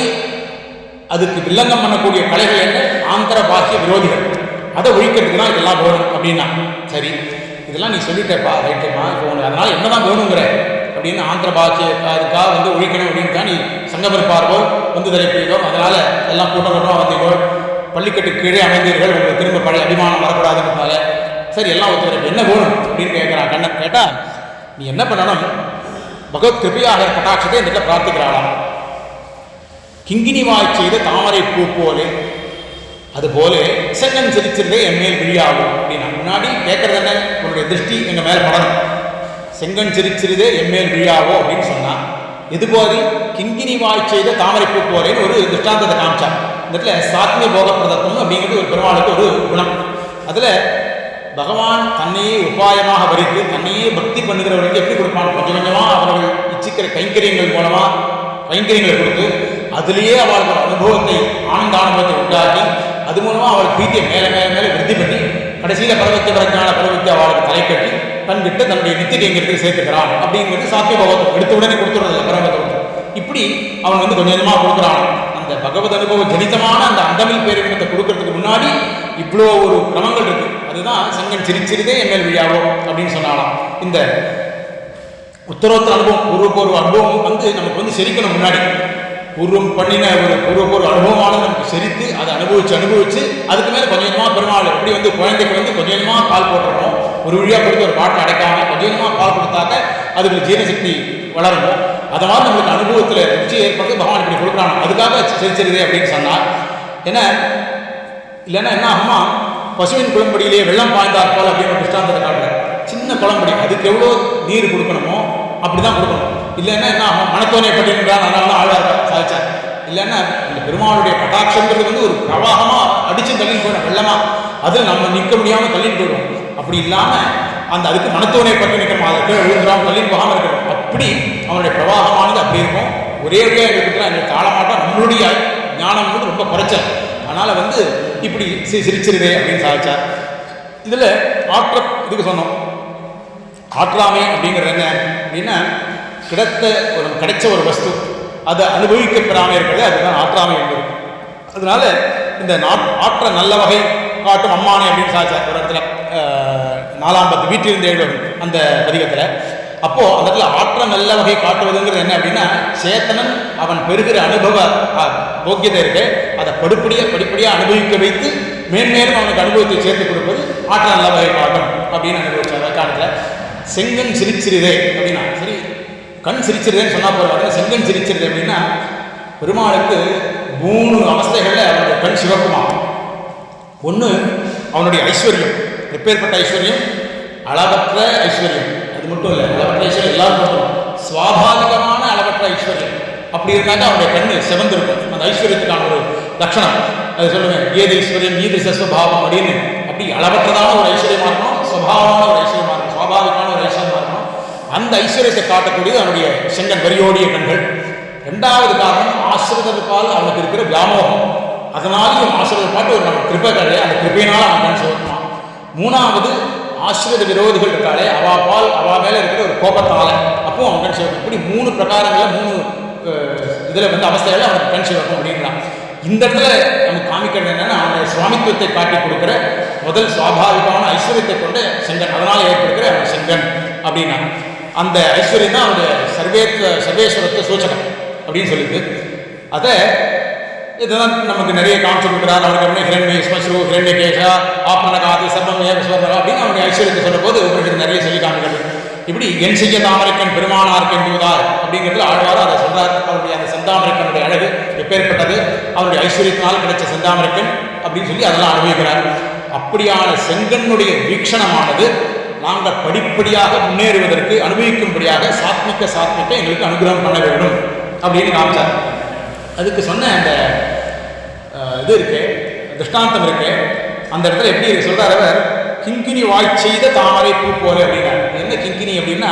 அதுக்கு வில்லங்கம் பண்ணக்கூடிய கலைகள் என்ன, ஆந்தர பாக்கிய விரோதிகள், அதை ஒழிக்கிறதுக்கு தான் இதெல்லாம் வேணும் அப்படின்னா. சரி இதெல்லாம் நீ சொல்லிட்டேப்பா ரைட்டுமா, இப்போ உனக்கு அதனால் என்ன தான் வேணுங்கிற அப்படின்னு ஆந்திர பாக்கிய அதுக்காக வந்து ஒழிக்கணும் அப்படின்னு தான் நீ சங்கம் இருப்பார்களோ வந்து தலை பெய்தோம், அதனால் எல்லாம் கூட்டமாக வந்தீங்களோ, பள்ளிக்கட்டு கீழே அமைந்தீர்கள், உங்களுக்கு திரும்ப பழைய அபிமானம் வரக்கூடாதுன்றதால சரி எல்லாம் ஒருத்தருக்கு என்ன வேணும் அப்படின்னு கேட்குறான் கண்ணன். கேட்டால் நீ என்ன பண்ணணும், பகவத் கிருபையாக கட்டாட்சத்தை இந்த பிரார்த்திக்கிறாளாம். கிங்கினி வாய் செய்த தாமரை பூ போலே அதுபோல செங்கன் சிரிச்சிருந்தே என் மேல் விழியாகும் அப்படின்னா முன்னாடி கேட்கறது என்ன, உன்னுடைய திருஷ்டி எங்கள் மேலே படணும், செங்கன் சிரிச்சிருதே என் மேல் விழியாவோ அப்படின்னு சொன்னான். இது போது கிங்கினி வாய் செய்த தாமரை பூ போலேன்னு ஒரு திருஷ்டாந்தத்தை காமிச்சான். இந்த இடத்துல சாத்மிய போக பிரதத்துவம் அப்படிங்கிறது ஒரு பெருமாளுக்கு ஒரு குணம். அதில் பகவான் தன்னையே உபாயமாக வரித்து தன்னையே பக்தி பண்ணுகிறவர்களுக்கு எப்படி கொடுப்பான், கொஞ்சம் கொஞ்சமாக அவர்கள் இச்சிக்கிற கைங்கரியங்கள் மூலமாக கைங்கரியங்களை கொடுத்து அதிலேயே அவளுக்கு ஒரு அனுபவத்தை ஆனந்தானுபவத்தை உண்டாக்கி அது மூலமாக அவள் பிரீத்தியை மேலே மேலே மேலே விருத்தி பண்ணி கடைசியில் பரவத்திய பிரஜான பரவத்தை அவளுக்கு தலை கட்டி தன்கிட்ட தன்னுடைய நித்திய கைங்கரியத்தை சேர்த்துக்கிறான் அப்படிங்கிறது சாத்திய பகவத் எடுத்த உடனே கொடுத்துறதில்ல பரவத்தை. இப்படி அவன் வந்து கொஞ்சம் கொஞ்சமாக கொடுக்குறான். அந்த பகவத் அனுபவ ஜனிதமான அந்த அந்தமில் பேரிடத்தை கொடுக்கறதுக்கு முன்னாடி இவ்வளோ ஒரு கிரமங்கள் இருக்கு. அதுதான் செங்கன் சிரிச்சிருதே எம்எல் விழியாவோ அப்படின்னு சொன்னாலாம். இந்த உத்தரோத்தர அனுபவம் பூர்வபூர்வ அனுபவம் வந்து நமக்கு வந்து செரிக்கணும். முன்னாடி பூர்வம் பண்ணின ஒரு பூர்வபூர்வ அனுபவமானது நமக்கு செரித்து அதை அனுபவிச்சு அதுக்கு மேலே கொஞ்சம் கொஞ்சமாக பெருமாள் எப்படி வந்து குழந்தைக்கு வந்து கொஞ்சம் கொஞ்சமாக பால் போட்டுறோம், ஒரு வழியாக கொடுத்து ஒரு பாட்டை அடைக்காம கொஞ்சம் கொஞ்சமாக பால் கொடுத்தாக்க அதுக்கு ஜீரணசக்தி வளரணும். அதை மாதிரி நம்மளுக்கு அனுபவத்தில் ருச்சி ஏற்படுத்தி பகவான் இப்படி கொடுக்குறாங்க. அதுக்காக செரிச்சிருதே அப்படின்னு சொன்னார். ஏன்னா இல்லைன்னா என்ன ஆகுமா, பசுவின் குளம்படியிலேயே வெள்ளம் பாய்ந்தார் போல் அப்படின்னு ஒரு புஷ்டாந்தத்தை காட்டுறேன். சின்ன குளம்படி அதுக்கு எவ்வளோ நீர் கொடுக்கணுமோ அப்படி தான் கொடுக்கணும். இல்லைன்னா என்ன ஆகும், மனத்தோனை பட்டிருந்தால் அதனால தான் ஆழ்வார் சாதிச்சார். இல்லைன்னா இந்த பெருமாளுடைய கட்டாட்சங்கிறது வந்து ஒரு பிரவாகமாக அடித்து தள்ளின்னு போயிடும், வெள்ளமாக அதில் நம்ம நிற்க முடியாமல் தள்ளின்னு போயிடும். அப்படி இல்லாமல் அந்த அதுக்கு மனத்தோனை பற்றி நிற்கணும், அதை கீழே விழுந்துடாமல் தள்ளின்னு போகாமல் இருக்கணும். அப்படி அவனுடைய பிரவாகமானது அப்படி இருக்கும். ஒரே வழியாக இருக்கிறதுலாம் எங்களுக்கு தாளமாட்டா நம்மளுடைய ஞானம் வந்து ரொம்ப குறைச்சல். அதனால் வந்து இப்படி சிரிச்சிருதே அப்படின்னு சாதிச்சார். இதில் இதுக்கு சொன்னோம் ஆற்றாமை அப்படிங்கிறது என்ன அப்படின்னா கிடைச்ச ஒரு வஸ்து அதை அனுபவிக்க பெறாமல் இருக்கிறது, அதுதான் ஆற்றாமை என்பது. அதனால இந்த ஆற்ற நல்ல வகை காட்டும் அம்மானே அப்படின்னு சாச்சார் ஒரு இடத்துல 4ஆம் பத்து வீட்டிலிருந்து எழுதும் அந்த பதிகத்தில். அப்போது அந்த இடத்துல ஆற்ற நல்ல வகை காட்டுவதுங்கிறது என்ன அப்படின்னா, சேத்தனன் அவன் பெறுகிற அனுபவ போக்கியத்தை இருக்கு, அதை படிப்படியாக அனுபவிக்க வைத்து மேன்மேலும் அவனுக்கு அனுபவத்தை சேர்த்து கொடுப்பது ஆற்ற நல்ல வகை காட்டும் அப்படின்னு அனுபவிச்சார் காலத்தில். செங்கன் சிரிச்சிருதே அப்படின்னா, சரி கண் சிரிச்சிருதேன்னு சொன்னால் போகிற செங்கன் சிரிச்சிருது அப்படின்னா, பெருமாளுக்கு 3 அவஸ்தைகளில் அவனுடைய கண் சிவக்குமா. ஒன்று அவனுடைய ஐஸ்வர்யம், எப்பேற்பட்ட ஐஸ்வர்யம், அளவற்ற ஐஸ்வர்யம். அது மட்டும் இல்லை, அளவற்ற ஐஸ்வர்யம் எல்லாரும் மட்டும் சுவாபாவிகமான அளவற்ற ஐஸ்வர்யம். அப்படி இருந்தாக்க அவனுடைய கண்ணு சிவந்திருக்கும். அந்த ஐஸ்வர்யத்துக்கான ஒரு லட்சணம் அது சொல்லுவேன், ஏது ஐஸ்வர்யம் ஈது சஸ்வபாவம் அப்படின்னு. அப்படி அளவற்றதான ஒரு ஐஸ்வர்யமாக இருக்கணும், சுவாவமான ஒரு ஐஸ்வர்யமாக இருக்கணும், சுவாபாவிகமான ஒரு ஐஸ்வர்யமாக இருக்கணும். அந்த ஐஸ்வர்யத்தை காட்டக்கூடியது அவனுடைய செங்கன் வரியோடிய கண்கள். 2வது காரணம் ஆசிரியப்பால் அவனுக்கு இருக்கிற வியாமோகம். அதனாலேயும் ஆசிரியப்பாட்டு ஒரு நம்ம கிருப்பை கிடையாது, அந்த கிருப்பையினால் அவன் கண் சிவக்குமா. 3வது ஆசிரியத விரோதிகள் இருக்காளே அவா மேலே இருக்கிற ஒரு கோபத்தால் அப்போ அவன் கண் சிவக்கும். இப்படி 3 பிரகாரங்களில் 3 இதில் வந்து அவஸ்தைகளில் அவனுக்கு கண் சிவக்கும் அப்படின்றான். இந்த இடத்துல நமக்கு காமிக்கிறது என்னன்னா, அந்த சுவாமித்துவத்தை காட்டி கொடுக்குற முதல் சுவாபாவிகமான ஐஸ்வர்யத்தை கொண்டு செங்கன், அதனால் ஏற்படுகிற அவன் செங்கன் அப்படின்னா அந்த ஐஸ்வர்யம் தான் அவனுடைய சர்வேஸ்வரத்தை சூச்சகம் அப்படின்னு சொல்லிட்டு அதை இதெல்லாம் நமக்கு நிறைய காமிச்சு கொடுக்குறார். அவனுக்கு ஹிரண்ய ஸ்மஸ்ரு ஹிரண்ய கேஷா ஆப்மனகாதி சர்வமே விஸ்வரா அப்படின்னு அவனுடைய ஐஸ்வர்யத்தை சொல்லும் போது உங்களுக்கு நிறைய சொல்லி காமிக்கிறது. இப்படி என் செய்ய தாமரைக்கன் பெருமானாருக்கு என்பதார் அப்படிங்கிறது ஆழ்வார் அதை சொல்றார். அவருடைய அந்த செந்தாமரைக்கனுடைய அழகு எப்பேற்பட்டது, அவருடைய ஐஸ்வர்யத்தினால் கிடைச்ச செந்தாமரைக்கன் அப்படின்னு சொல்லி அதெல்லாம் அனுபவிக்கிறார். அப்படியான செங்கனுடைய வீக்ஷணமானது நாங்கள் படிப்படியாக முன்னேறுவதற்கு அனுபவிக்கும்படியாக சாத்மிக்க எங்களுக்கு அனுகிரகம் பண்ண வேண்டும் அப்படின்னு காமிச்சார். அதுக்கு சொன்ன அந்த இது இருக்கு, திருஷ்டாந்தம் இருக்கு. அந்த இடத்துல எப்படி இருக்கு சொல்றார் அவர், கிங்கினி வாய் செய்த தாமரை பூ போல அப்படின்னாரு. என்ன கிங்கினி அப்படின்னா,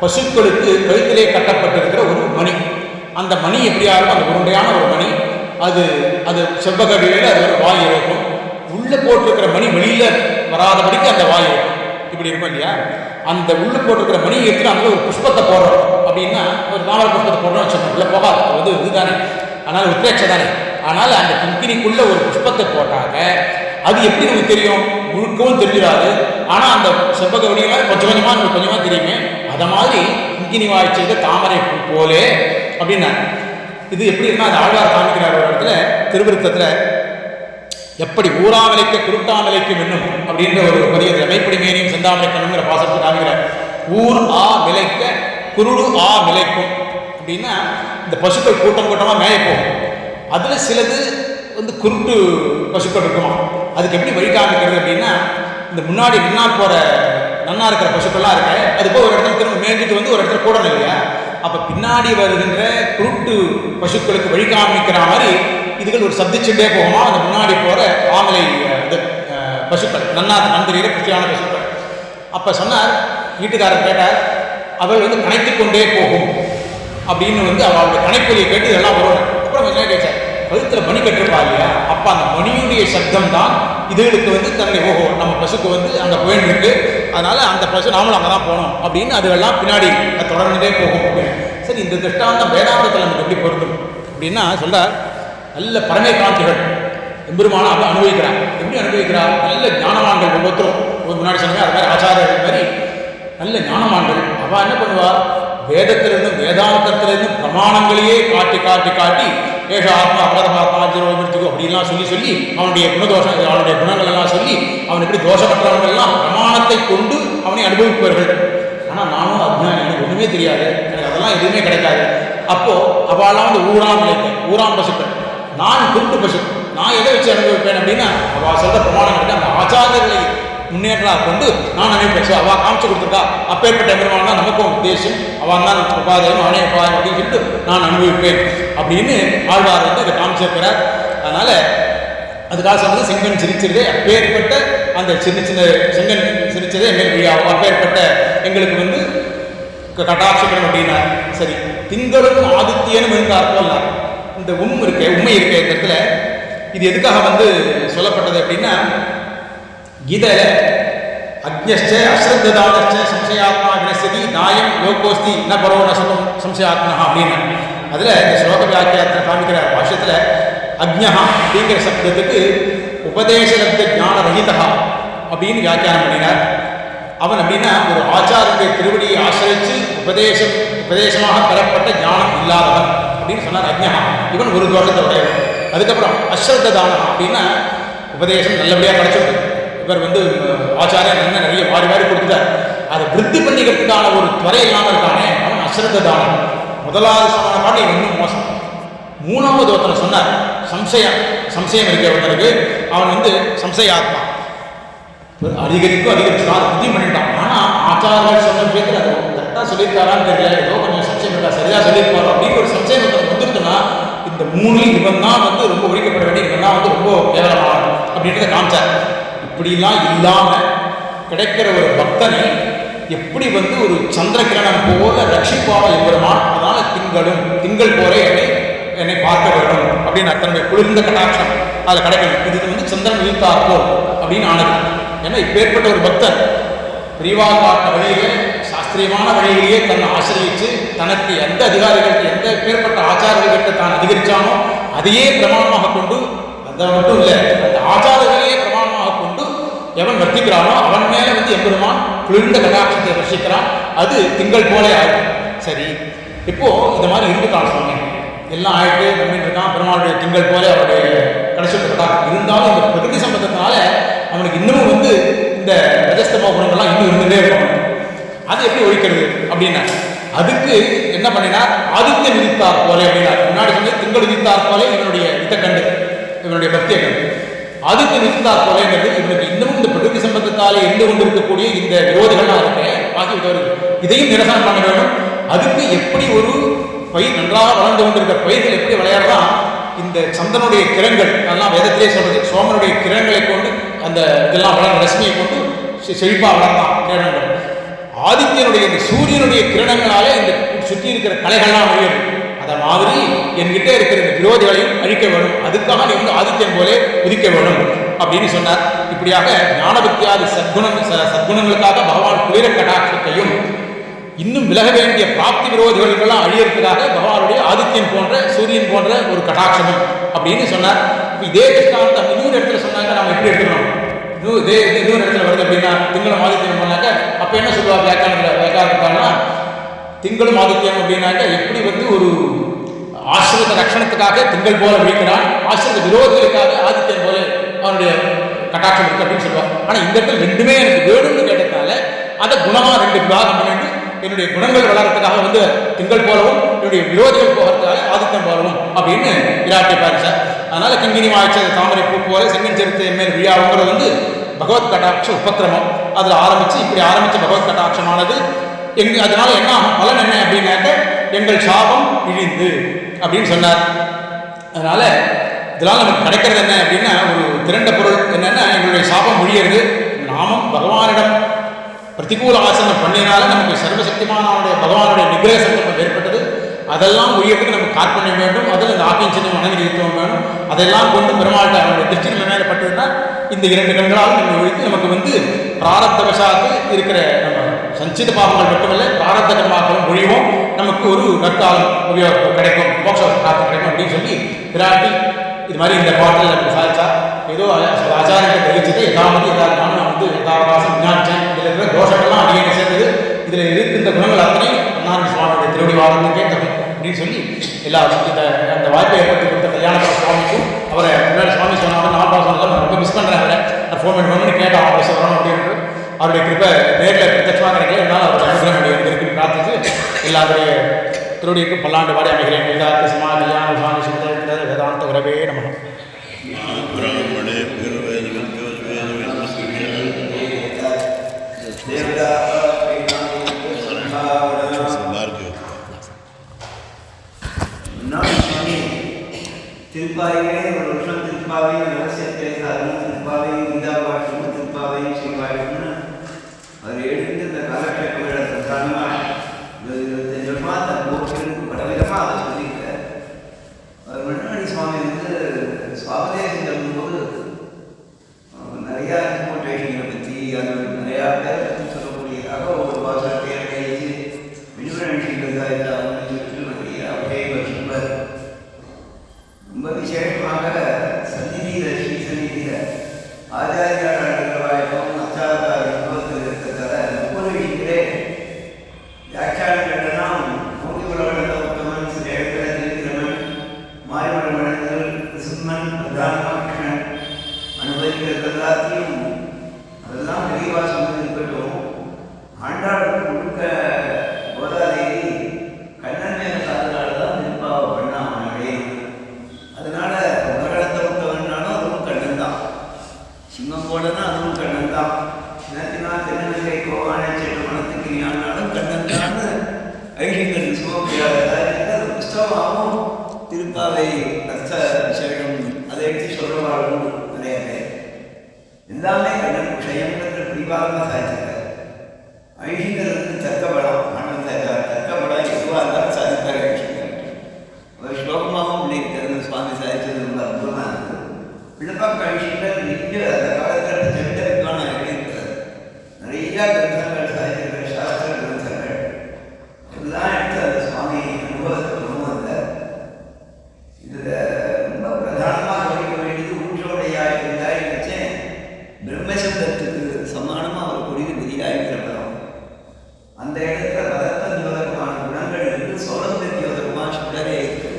பசுக்களுக்கு கழுத்திலே கட்டப்பட்டிருக்கிற ஒரு மணி. அந்த மணி எப்படியா இருக்கும், அந்த உருண்டையான ஒரு மணி, அது செவ்வகடியில் அது ஒரு வாய் இருக்கும். உள்ளே போட்டிருக்கிற மணி வெளியில வராதபடிக்கு அந்த வாய் இருக்கும். இப்படி இருக்கும் இல்லையா, அந்த உள்ளே போட்டிருக்கிற மணி எடுத்து அங்கே ஒரு புஷ்பத்தை போடுறோம் அப்படின்னா, ஒரு தாமரை புஷ்பத்தை போடுறோம் வச்சுக்கோங்க, உள்ளே போகாது, அது இதுதானே, ஆனால் உத்ரேட்சை தானே. ஆனால் அந்த கிங்கினிக்குள்ள ஒரு புஷ்பத்தை போட்டாங்க, அது எப்படி நமக்கு தெரியும், முழுக்கவும் தெரிஞ்சிடாது. ஆனால் அந்த செவ்வக வடிவெல்லாம் கொஞ்சமாக தெரியுமே. அதை மாதிரி கிங்கினி வாய் செய்த தாமரை பூ போலே அப்படின்னா, இது எப்படி இருந்தால் அந்த ஆழ்வார் காமிக்கிறார் ஒரு இடத்துல திருவிருத்தத்தில், எப்படி ஊராமலைக்க குருட்டாமலைக்கும் என்னும் அப்படின்ற ஒரு பதியத்தில் மெய்ப்படி மேனியும் செந்தாமலைக்கணுங்கிற பாசத்தை காமிக்கிறார். ஊர் ஆ விளைக்க குருடு ஆ விளைக்கும் அப்படின்னா, இந்த பசுக்கள் கூட்டமாக மேய போகும். அதில் சிலது வந்து குருட்டு பசுக்கள் இருக்குமா, அதுக்கு எப்படி வழி காமிக்கிறது அப்படின்னா, இந்த முன்னாடி நன்னா இருக்கிற பசுக்கள்லாம் இருக்கு, அது போய் ஒரு இடத்துல திரும்ப மேய்ஞ்சிட்டு வந்து ஒரு இடத்துல கூடணும் இல்லையா, அப்போ பின்னாடி வருகின்ற குருட்டு பசுக்களுக்கு வழி காமிக்கிற மாதிரி இதுகள் ஒரு சப்திச்சுட்டே போகுமா அந்த முன்னாடி போகிற ஆமலை இது பசுக்கள், நன் தெரிகிற குச்சியான பசுக்கள். அப்போ சொன்னார், வீட்டுக்காரர் கேட்டார், அவள் வந்து கணைத்து கொண்டே போகும் அப்படின்னு வந்து அவளுடைய கணைப்பொலியை கேட்டு இதெல்லாம் வரும். அப்புறம் என்ன கேட்டார், கழுத்தில் மணி கட்டிருப்பா இல்லையா, அப்போ அந்த மணியுடைய சப்தம் தான் இதுகளுக்கு வந்து தன்னுடைய ஓஹோ நம்ம பசுக்கு வந்து அங்கே போயின்னு இருக்கு, அதனால அந்த பசு நாமளும் அங்கே தான் போகணும் அப்படின்னு அதுவெல்லாம் பின்னாடி தொடர்ந்துட்டே போகும் அப்படின்னு. சரி, இந்த திருஷ்டாந்தம் வேதாந்தத்தில் நமக்கு எப்படி பொருந்தும் அப்படின்னா சொல்றார், நல்ல பரமை காந்திகள் எம்பெருமான அனுபவிக்கிறார். எப்படி அனுபவிக்கிறார், நல்ல ஞானமான்கள் ஒவ்வொருத்தரும் முன்னாடி சொன்னாங்க, அது மாதிரி ஆச்சாரியர்கள் மாதிரி நல்ல ஞானமான்கள். அவள் என்ன பண்ணுவார், வேதத்திலிருந்தும் வேதாந்தத்திலிருந்தும் பிரமாணங்களையே காட்டி ஏஷ ஆத்மா அபரதமாத்மா ஜீரோமிருத்துக்கு அப்படின்லாம் சொல்லி அவனுடைய குணதோஷம் அவனுடைய குணங்கள் எல்லாம் சொல்லி அவன் எப்படி தோஷப்பட்டவர்கள் எல்லாம் பிரமாணத்தை கொண்டு அவனை அனுபவிப்பார்கள். ஆனால் நானும் அஜ்ஞானி, எனக்கு ஒன்றுமே தெரியாது, எனக்கு அதெல்லாம் எதுவுமே கிடைக்காது. அப்போது அவளாம் வந்து ஊராம் பசுக்கள், நான் குருட்டு பசு, நான் எதை வச்சு அனுபவிப்பேன் அப்படின்னா, அவள் சொல்கிற பிரமாணம் அந்த ஆச்சாரங்களை முன்னேற்றம் கொண்டு நான் அனுப்பிச்சு அவள் காமிச்சு கொடுத்துருக்கா, அப்பேற்பட்ட பெருமாள் தான் நமக்கும் உத்தேசம், அவன் தான் உபாதையும் அவனே உபாதை அப்படின்னு சொல்லிட்டு நான் அனுபவிப்பேன் அப்படின்னு ஆழ்வார் வந்து இதை காமிச்சிருக்கிறார். அதனால் அதுக்காக சொன்னது செங்கன் சிரிச்சிருதே, அப்பேற்பட்ட அந்த சின்ன செங்கன் சிரிச்சதே எங்களுக்கு அப்பேற்பட்ட எங்களுக்கு வந்து கட்டாட்சிக்கணும் அப்படின்னா. சரி, திங்களும் ஆதித்யனும் இருந்தார் போல இந்த உண்மை இருக்க இடத்துல இது எதுக்காக வந்து சொல்லப்பட்டது அப்படின்னா, கீதையில அக்ஞஸ்ச அஸ்ரத்தானஸ்ச சம்சயாத்மா வினசதி நாயம் லோகோஸ்தி ந பரோ நசமம் சம்சயாத்மா அப்படின்னு அதில் இந்த ஸ்லோக வியாக்கியாரத்தில் காமிக்கிற பாஷ்யத்தில் அக்ஞா அப்படிங்கிற சப்தத்துக்கு உபதேசலப்த ஞான ரஹிதா அப்படின்னு வியாக்கியானம் பண்ணினார். அவன் அப்படின்னா ஒரு ஆச்சாரனுடைய திருவடியை ஆசிரித்து உபதேசமாக பெறப்பட்ட ஞானம் இல்லாதவன் அப்படின்னு சொன்னார். அஜ்ஞா இவன் ஒரு தோஷத்தை உடையவன். அதுக்கப்புறம் அஸ்ரத்த தானம் அப்படின்னா உபதேசம் நல்லபடியாக கிடைச்சிருக்கு. இவர் ஆச்சாரியன் நிறைய வாரி வாரி கொடுத்துட்டார். அதை விருத்தி பண்ணிக்கிறதுக்கான ஒரு துறை இல்லாமல் இருக்கானே அவன் அஸ்ரத்த தானம். முதலாவது சொன்ன பாட்டு இன்னும் மோசம். மூணாவது ஒருத்தனை சொன்னார் சம்சயம் இருக்க ஒருத்தருக்கு அவன் சம்சயாத்மா அதிகரிச்சுதான் புத்தி பண்ணிட்டான். ஆனால் ஆச்சாரர்கள் சொன்ன விஷயத்தில் அது கரெக்டாக சொல்லியிருக்காரான்னு தெரியல, ஏதோ கொஞ்சம் சம்சயம் இருக்கா, சரியாக சொல்லியிருப்பாரு அப்படின்னு ஒரு சம்சயம் வந்துருக்குன்னா இந்த மூணில் இவன் தான் ரொம்ப ஒழிக்கப்பட வேண்டிய, இவன் தான் ரொம்ப கேவலமான அப்படின்றத காமிச்சார். இப்படிலாம் இல்லாமல் கிடைக்கிற ஒரு பக்தனை எப்படி ஒரு சந்திர கிரணம் போல ரட்சிப்பாக எம்பெருமான். அதனால திங்கள் போல என்னை பார்க்க வேண்டும் அப்படின்னு தன்னுடைய குளிர்ந்த கடாட்சம் அதில் கிடைக்கணும். இது சந்திரன் உயிர்த்தார்ப்போ அப்படின்னு ஆனது. ஏன்னா இப்பேற்பட்ட ஒரு பக்தர் பிரிவா காட்ட வழியிலே சாஸ்திரியமான வழியிலேயே தன்னை ஆசிரியிச்சு தனக்கு எந்த அதிகாரிகளுக்கு எந்த பேர்பட்ட ஆச்சாரர்களுக்கு தான் அதிகரித்தானோ அதையே பிரமாணமாக கொண்டு, அதை மட்டும் இல்லை அந்த ஆச்சாரங்களையே பிரமாணமாக கொண்டு எவன் வர்த்திக்கிறானோ அவன் மேலே எம்பெருமான் குளிர்ந்த கடாட்சத்தை ரசிக்கிறான். அது திங்கள் போல ஆயிடும். சரி, இப்போ இந்த மாதிரி இருந்துட்டான் சுவாமி, எல்லாம் ஆயிட்டு நம்பிட்டு இருக்கான். பெருமாளுடைய திங்கள் போல அவருடைய கடைசி கடாட்சம் இருந்தாலும் இந்த பிரகிருதி சம்பந்தத்தினால அவனுக்கு இன்னமும் இந்த ரஜஸ்தம குணங்கள்லாம் இன்னும் இருந்துகிட்டே இருக்கும். அது எப்படி ஒழிக்கிறது அப்படின்னா அதுக்கு என்ன பண்ணினார், ஆதித்ய விதித்தார் போலே அப்படின்னா முன்னாடி திங்கள் விதித்தார் போலே இவனுடைய இதை கண்டு இவனுடைய பக்தியை கண்டு ஆதித்ய விதித்தார் போலேங்கிறது இவனுக்கு இன்னமும் இந்த பிரகிருதி சம்பந்தத்தாலே இருந்து கொண்டிருக்கக்கூடிய இந்த விரோதிகள்லாம் இருக்கேன் பாக்கி விதவர்கள் இதையும் நிரசனம் பண்ண வேண்டும். அதுக்கு எப்படி ஒரு பயிர் நன்றாக வளர்ந்து கொண்டிருக்கிற பயிர்கள் எப்படி விளையாடுறான், இந்த சந்திரனுடைய கிரங்கள் அதெல்லாம் வேதத்திலே சொல்றது, சோமனுடைய கிரங்களை கொண்டு அந்த இதெல்லாம் வளர்ந்த ரஷ்மியை கொண்டு செழிப்பாக வளர்ந்தான் கிரணங்கள். ஆதித்யனுடைய இந்த சூரியனுடைய கிரணங்களாலே இந்த சுற்றி இருக்கிற கலைகள்லாம் அழியும். அதை மாதிரி என்கிட்ட இருக்கிற இந்த விரோதிகளையும் அழிக்க வேணும். அதுக்காக நீ ஆதித்யன் போலே உதிக்க வேணும் அப்படின்னு சொன்னார். இப்படியாக ஞானபக்தியாதி சத்குணங்களுக்காக பகவான் குளிர கடாட்சத்தையும் இன்னும் விலக வேண்டிய பிராப்தி விரோதிகளுக்கெல்லாம் அழியறதுக்காக பகவானுடைய ஆதித்யன் போன்ற சூரியன் போன்ற ஒரு கடாட்சமும் அப்படின்னு சொன்னார். இதே கிருஷ்ணாந்தம் இன்னொரு இடத்துல சொன்னாங்க, நம்ம எப்படி எடுத்துக்கணும், இன்னொரு இடத்துல வருது அப்படின்னா திங்களும் ஆதித்யம் பண்ணாக்க அப்போ என்ன சொல்லுவாங்க வியாக்காரத்தாங்கன்னா திங்களும் ஆதித்யம் அப்படின்னாக்க எப்படி ஒரு ஆசிரித ரட்சணத்துக்காக திங்கள் போல விழிக்கிறான், ஆசிரித விரோதிகளுக்காக ஆதித்யன் போல அவனுடைய கட்டாட்சம் இருக்கு அப்படின்னு சொல்லுவாங்க. ஆனால் இந்த இடத்துல ரெண்டுமே எனக்கு வேணும்னு கேட்டதுனால அதை குணமாக ரெண்டு விவாதம் பண்ணிட்டு என்னுடைய குணங்கள் வளர்றதுக்காக திங்கள் போலவும் என்னுடைய விரோதிகள் போகிறதுக்காக ஆதித்யம் போலவும் அப்படின்னு விராட்டிய பாரிசார். அதனால கிங்கினி வாய்ச்ச தாமரை பூ போல செங்கன் செலுத்த எம்மேல் விழாவுங்கிறது பகவத் கட்டாட்ச உபக்கிரமம். அதில் ஆரம்பித்து இப்படி ஆரம்பித்த பகவத் கட்டாட்சமானது அதனால என்ன பலன் என்ன அப்படின்னாக்க எங்கள் சாபம் இழிந்து அப்படின்னு சொன்னார். அதனால இதனால் நமக்கு கிடைக்கிறது என்ன அப்படின்னா ஒரு திரண்ட பொருள் என்னன்னா எங்களுடைய சாபம் ஒழியிறது. நாமும் பகவானிடம் பிரதிகூல ஆசனம் பண்ணினால நமக்கு சர்வசக்திமானவனுடைய பகவானுடைய நிகிரக சங்கல்பம் ஏற்பட்டது. அதெல்லாம் உயர்த்துக்கு நமக்கு காற்பண்ண வேண்டும். அதில் இந்த ஆக்கிஞ்சனம் மனநிறுத்தம் வேணும். அதெல்லாம் கொண்டு பெருமாள்கிட்ட அவனுடைய திருச்சி நம்ம மேலே பட்டுன்னா இந்த இரண்டு கண்களால் நம்ம ஒழித்து நமக்கு பிராரப்தவசாத்து இருக்கிற நம்ம சஞ்சித பாவங்கள் மட்டுமல்ல பிராரப்த கர்மாக்களும் ஒழிவோம், நமக்கு ஒரு நற்காலம் உபயோகம் கிடைக்கும், மோட்ச காத்து கிடைக்கும் அப்படின்னு சொல்லி பிராட்டி இது மாதிரி இந்த பாட்டில் நமக்கு சாதிச்சா. ஏதோ ஆச்சாரியத்தை கிரகிச்சது எதாவது எதாவது நான் எதாவகாசம் விஞ்ஞானிச்சேன். இதில் இருக்கிற தோஷங்கள்லாம் அடியே சேர்ந்தது. இதில் இருக்கின்ற குணங்கள் அத்தனையும் நாராயண சுவாமியுடைய திருவடி வாழ்ந்துக்கே தரும் அப்படின்னு சொல்லி எல்லாரும் அந்த வாய்ப்பை ஏற்படுத்தி கொடுத்த கல்யாண சுவாமிக்கும் அவரை முன்னாடி சுவாமி சொன்னாலும் நான் சொன்னதான் நான் ரொம்ப மிஸ் பண்ணுறேன். அவரை நான் ஃபோன் பண்ணி கேட்டேன் அவரை சொல்லணும் அப்படின்னு. அவருடைய கிருப்பை நேரில் பிரத்யட்சமாக கிடைக்கல, இருந்தாலும் அவருடைய அனுகிரகம் இருக்குன்னு பிரார்த்தித்து எல்லாருடைய திருவடிக்கும் பல்லாண்டு வாடி அமைகிறேன். வேதாந்த சமா கல்யாண சுவாமி சுந்தர வேதாந்த உறவே நம. திருப்பாவையே ஒரு வருஷம் திருப்பாவையும் ரகசியத்தை சாதனம் திருப்பாவையும் கீதாபாஷ்யம் திருப்பாவையும் ஸ்ரீபாஷ்யம்னு அவர் எடுத்து இந்த காலக்ஷேபங்களை பிரதானமாக 25 வருஷமாக தன் போக்கிற்கு பலவிதமாக அதை சொல்லியிருக்கார். அவர் மணிமணி சுவாமி சுவாபதேசம் சொல்லும்போது நிறையா இன்ஃபர்மேஷனை பற்றி அது நிறையா பேரை பற்றி சொல்லக்கூடியதாக ஒரு பாசத்தை கழிச்சு விடுவழிகள் அவனை சுற்றி நிறைய அப்படியே ரொம்ப விசேஷமாக அனுபவிக்கிறது எல்லாத்தையும் அதெல்லாம் தெளிவாக சொன்னது இருக்கட்டும். ஆண்டாளுக்கு முழுக்க கோதாதேவி கண்ணன் மேல சாதனால தான் திருப்பாவை பண்ணா அவனே. அதனால உலகத்தை விட்டவனாலும் அதுவும் கண்ணன் தான், சிங்கம் போலன்னா அதுவும் கண்ணன் தான், சின்னத்தினா தென்னங்கை கோவானை சென்று மனத்துக்கு ஆனாலும் கண்ணன் தான். ஐஷிங்கன் சுமப்பியார் புஸ்தகமாகவும் திருப்பாவை அர்த்த விசேஷம் அதை எடுத்து சொல்றவாளும் நிறைய பேர். எல்லாமே கண்ணன் விஷயம்ன்ற பிரிவாகமாக சாதிச்சிருக்காரு. ஐஷிங்கருக்கு தர்க்க பலம், தர்க்க பலம் எதுவாக இருந்தாலும் சாதிப்பார் ஐஷிங்கர். ஒரு ஸ்லோகமாகவும் பண்ணியிருக்கிறது சுவாமி சாதிச்சது ரொம்ப அற்புதமாக இருக்குது. பிள்ளைப்பாக்க ஐஷிங்கர் நிறைய அந்த காலத்தில் ஜென்ட வித்வானம் எழுதியிருக்கிறார். நிறைய கிரந்தங்கள் சாதிச்சிருக்கிற சாஸ்திர கிரந்தங்கள் எல்லாம் எடுத்து அந்த சுவாமி அனுபவத்தை கொண்டு வந்தார். இதில் ரொம்ப பிரதானமாக கவனிக்க வேண்டியது ஊற்றோடையாக இருந்தாய் நினைச்சேன். பிரம்மசப்தத்துக்கு சமானமாக அவர் கொடிது விதியாகிற பதம். அந்த இடத்துல பதத்தஞ்சோதகமான குணங்கள் இருக்கு, சௌரந்தோதகமான சுடரே இருக்கு.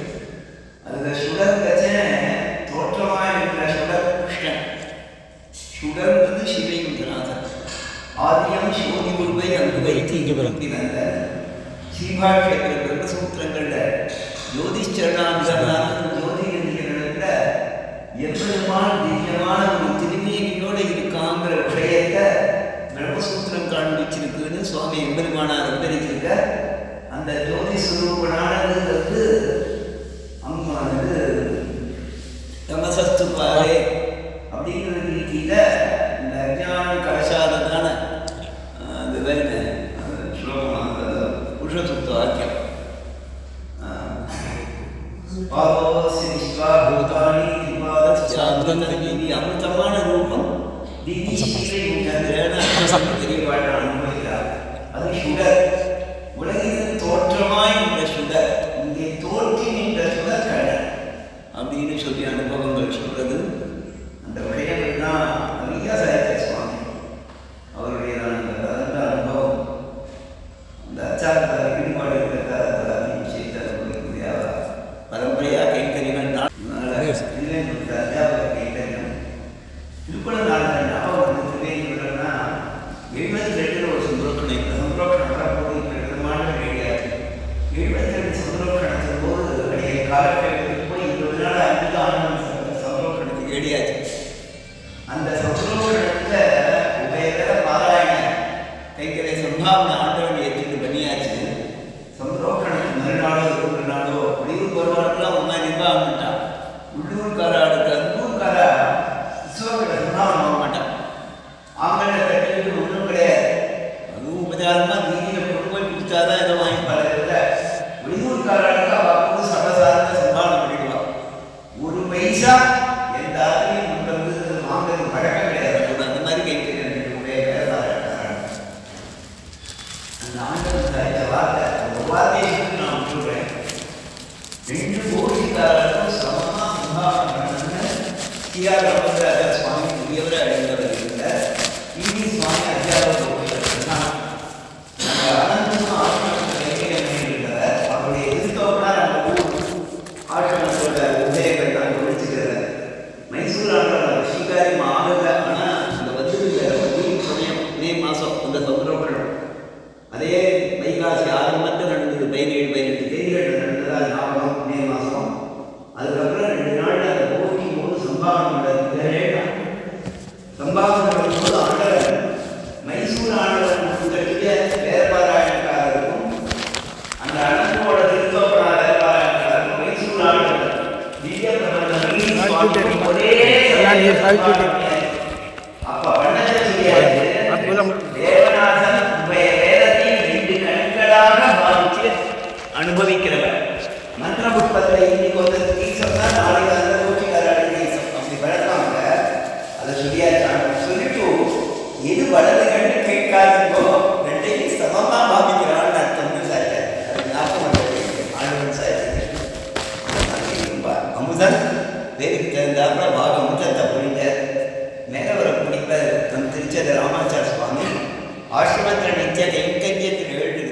அதில் சுடர் கச்சேன் தோற்றமாக இருக்கிற சுடர் கிருஷ்ணன். சுடர் வந்து சிவயுந்தநாதன். ஆதியம் சிவோதி குருவை அங்கு வைத்து இங்கு பிறந்த ஸ்ரீபாஷ்யத்தில் பிரம்மசூத்திரங்கள்ல ஜோதிஷரணாந்தான ஜோதி என்கிறதுல எவ்வளவான திவ்யமான ஒரு திருமேனியோடு இருக்காங்கிற விஷயத்தை பிரம்மசூத்திரம் காண்பிச்சிருக்குன்னு சுவாமி எம்பெருமானார் அவதரிச்சிருக்க. அந்த ஜோதி சுரூபனானது வந்து அங்க வந்து தமசஸ்து பாரே அப்படிங்கிற ரீதியில இந்த அஜ்ஞான கலசாததான அது வேறு ஸ்லோகம் புருஷசூக்த வாக்கியம். பாதோசி விஸ்வா பூதானி திவாதஸ்யாந்தந்தீவி அமிர்தமான ரூபம் தெரியவாழ அனுபவிக்கிறார். அது சுடர், உலகில் தோற்றமாய் நின்ற சுடர், இங்கே தோற்றி நின்ற சுடர் கண்ணன் அப்படின்னு சொல்லி அனுபவங்கள் சொல்றது. அந்த விஷயங்கள் தான் நிறைய சாதித்த சுவாமி அவருடைய அந்த அனுபவம். அந்த அச்சாரத்தால் ஈடுபாடு இருக்கிறதால் அதெல்லாம் விஷயத்தை அனுபவிக்கக்கூடிய பரம்பரையாக கைத்தறிகள் அத்தியாபக கைத்தறிகள் திருப்பண நாள் ஞாபகம் திருவேன்னா 72 ஒரு சந்தோஷனை சந்தோஷம் விதமான கிடையாது. 72 சந்தோஷத்தின் போது அடைய காலக்கட்டத்துக்கு போய் 20 நாள் 5 ஆண்டு சந்தோஷத்துக்கு ஏடியாச்சு. அந்த சந்தோஷத்தை உபயோக பாராயண கைத்தறி சம்பாவனை ஆண்டவன் ஏற்றிட்டு பண்ணியாச்சு. சந்தோஷத்துக்கு மறுநாளோ 1 நாளோ வெளியூர் வருவாருக்கெல்லாம் ஒன்றா நிர்வாகம்ட்டான். உள்ளூர்காராளுக்கு உள்ளூர்காரா விஸ்வங்களை சம்பாவனை ஆக மாட்டான். ஆங்கில தட்டில் ஒன்றும் கிடையாது. அதுவும் உபச்சாரமாக நீதியில் கொண்டு போய் கொடுத்தாதான் இதை வாங்கிப்பாரு. வெளியூர்காராளுக்கு அவள் சர்வசாதாரண சம்பாவனை பண்ணிடுவான். 1 பைசா எந்த ஆத்திரையும் கொண்டு வாங்கிறது பழக்கம் கிடையாது. அந்த மாதிரி கைத்தறி அந்த ஆண்டவன் வார்த்தை ஒரு வார்த்தையை நான் விட்டுருவேன். 2 கோடிக்காரர்களும் சமமாக சம்பாவனை பண்ணணும்னு டிஆர் ராமராஜா சுவாமி புதியவரை அடைந்தவர் இருந்தார். இனி சுவாமி அத்தியாபக அனந்தமும் ஆசிரமத்தில் இருக்கிறார். அவருடைய எதிர்த்தவர்களால் அந்த ஆசிரமத்தோட உதயங்கள் நான் ஒழிச்சுக்கிறார். மைசூர் ஆண்டவர் ஸ்ரீகாரி மாவட்ட ஆனால் அந்த வந்து சமயம் மே மாதம் அந்த சௌரவர்களும் அதே வைகாசி ஆரம்பத்தில் நடந்தது. 17-18 தேதிகள் நடந்தது ஞாபகம். மே மாதம் அதுக்கப்புறம் 2 நாள் அந்த போட்டியும் போது சம்பாவனை சம்பாவனை போது ஆண்டவர் மைசூர் ஆண்டவர் கூட்டத்திலே வேறுபாராயணக்காரருக்கும் அந்த அனந்தோட திருத்தோப்பனா வேறுபாராயணக்காரருக்கும் மைசூர் ஆண்டவர் திவ்ய பிரபந்தம் ஒரே அப்ப வண்ணத்தை சொல்லியாச்சு. தேவநாதன் வேதத்தை 2 கண்களாக பாவிச்சு அனுபவிக்கிறவர். மந்திர புஷ்பத்தில் இன்னைக்கு வந்து ஈசம் தான் நாளைக்கு அந்த கோச்சிக்காரர்கள் ஈசம் அப்படி வளர்த்தாங்க. அதை சொல்லியாச்சாங்க. சொல்லிட்டு எது வலது கண்டு கேட்காதுங்கோ 2ஐயும் சமமாக பாவிக்கிறான்னு அர்த்தம்னு சாய்ச்சார். அது ஞாபகம் ஆண்டவன் சாய்ச்சார். அமுதன் வேருக்கு தெரிந்தாப்புல பாக அமுதத்தை புரிஞ்ச மேலே வர பிடிப்ப நம் திருச்சத ராமாச்சார சுவாமி ஆசிரமத்தில் நித்திய கைங்கரியத்தில் 7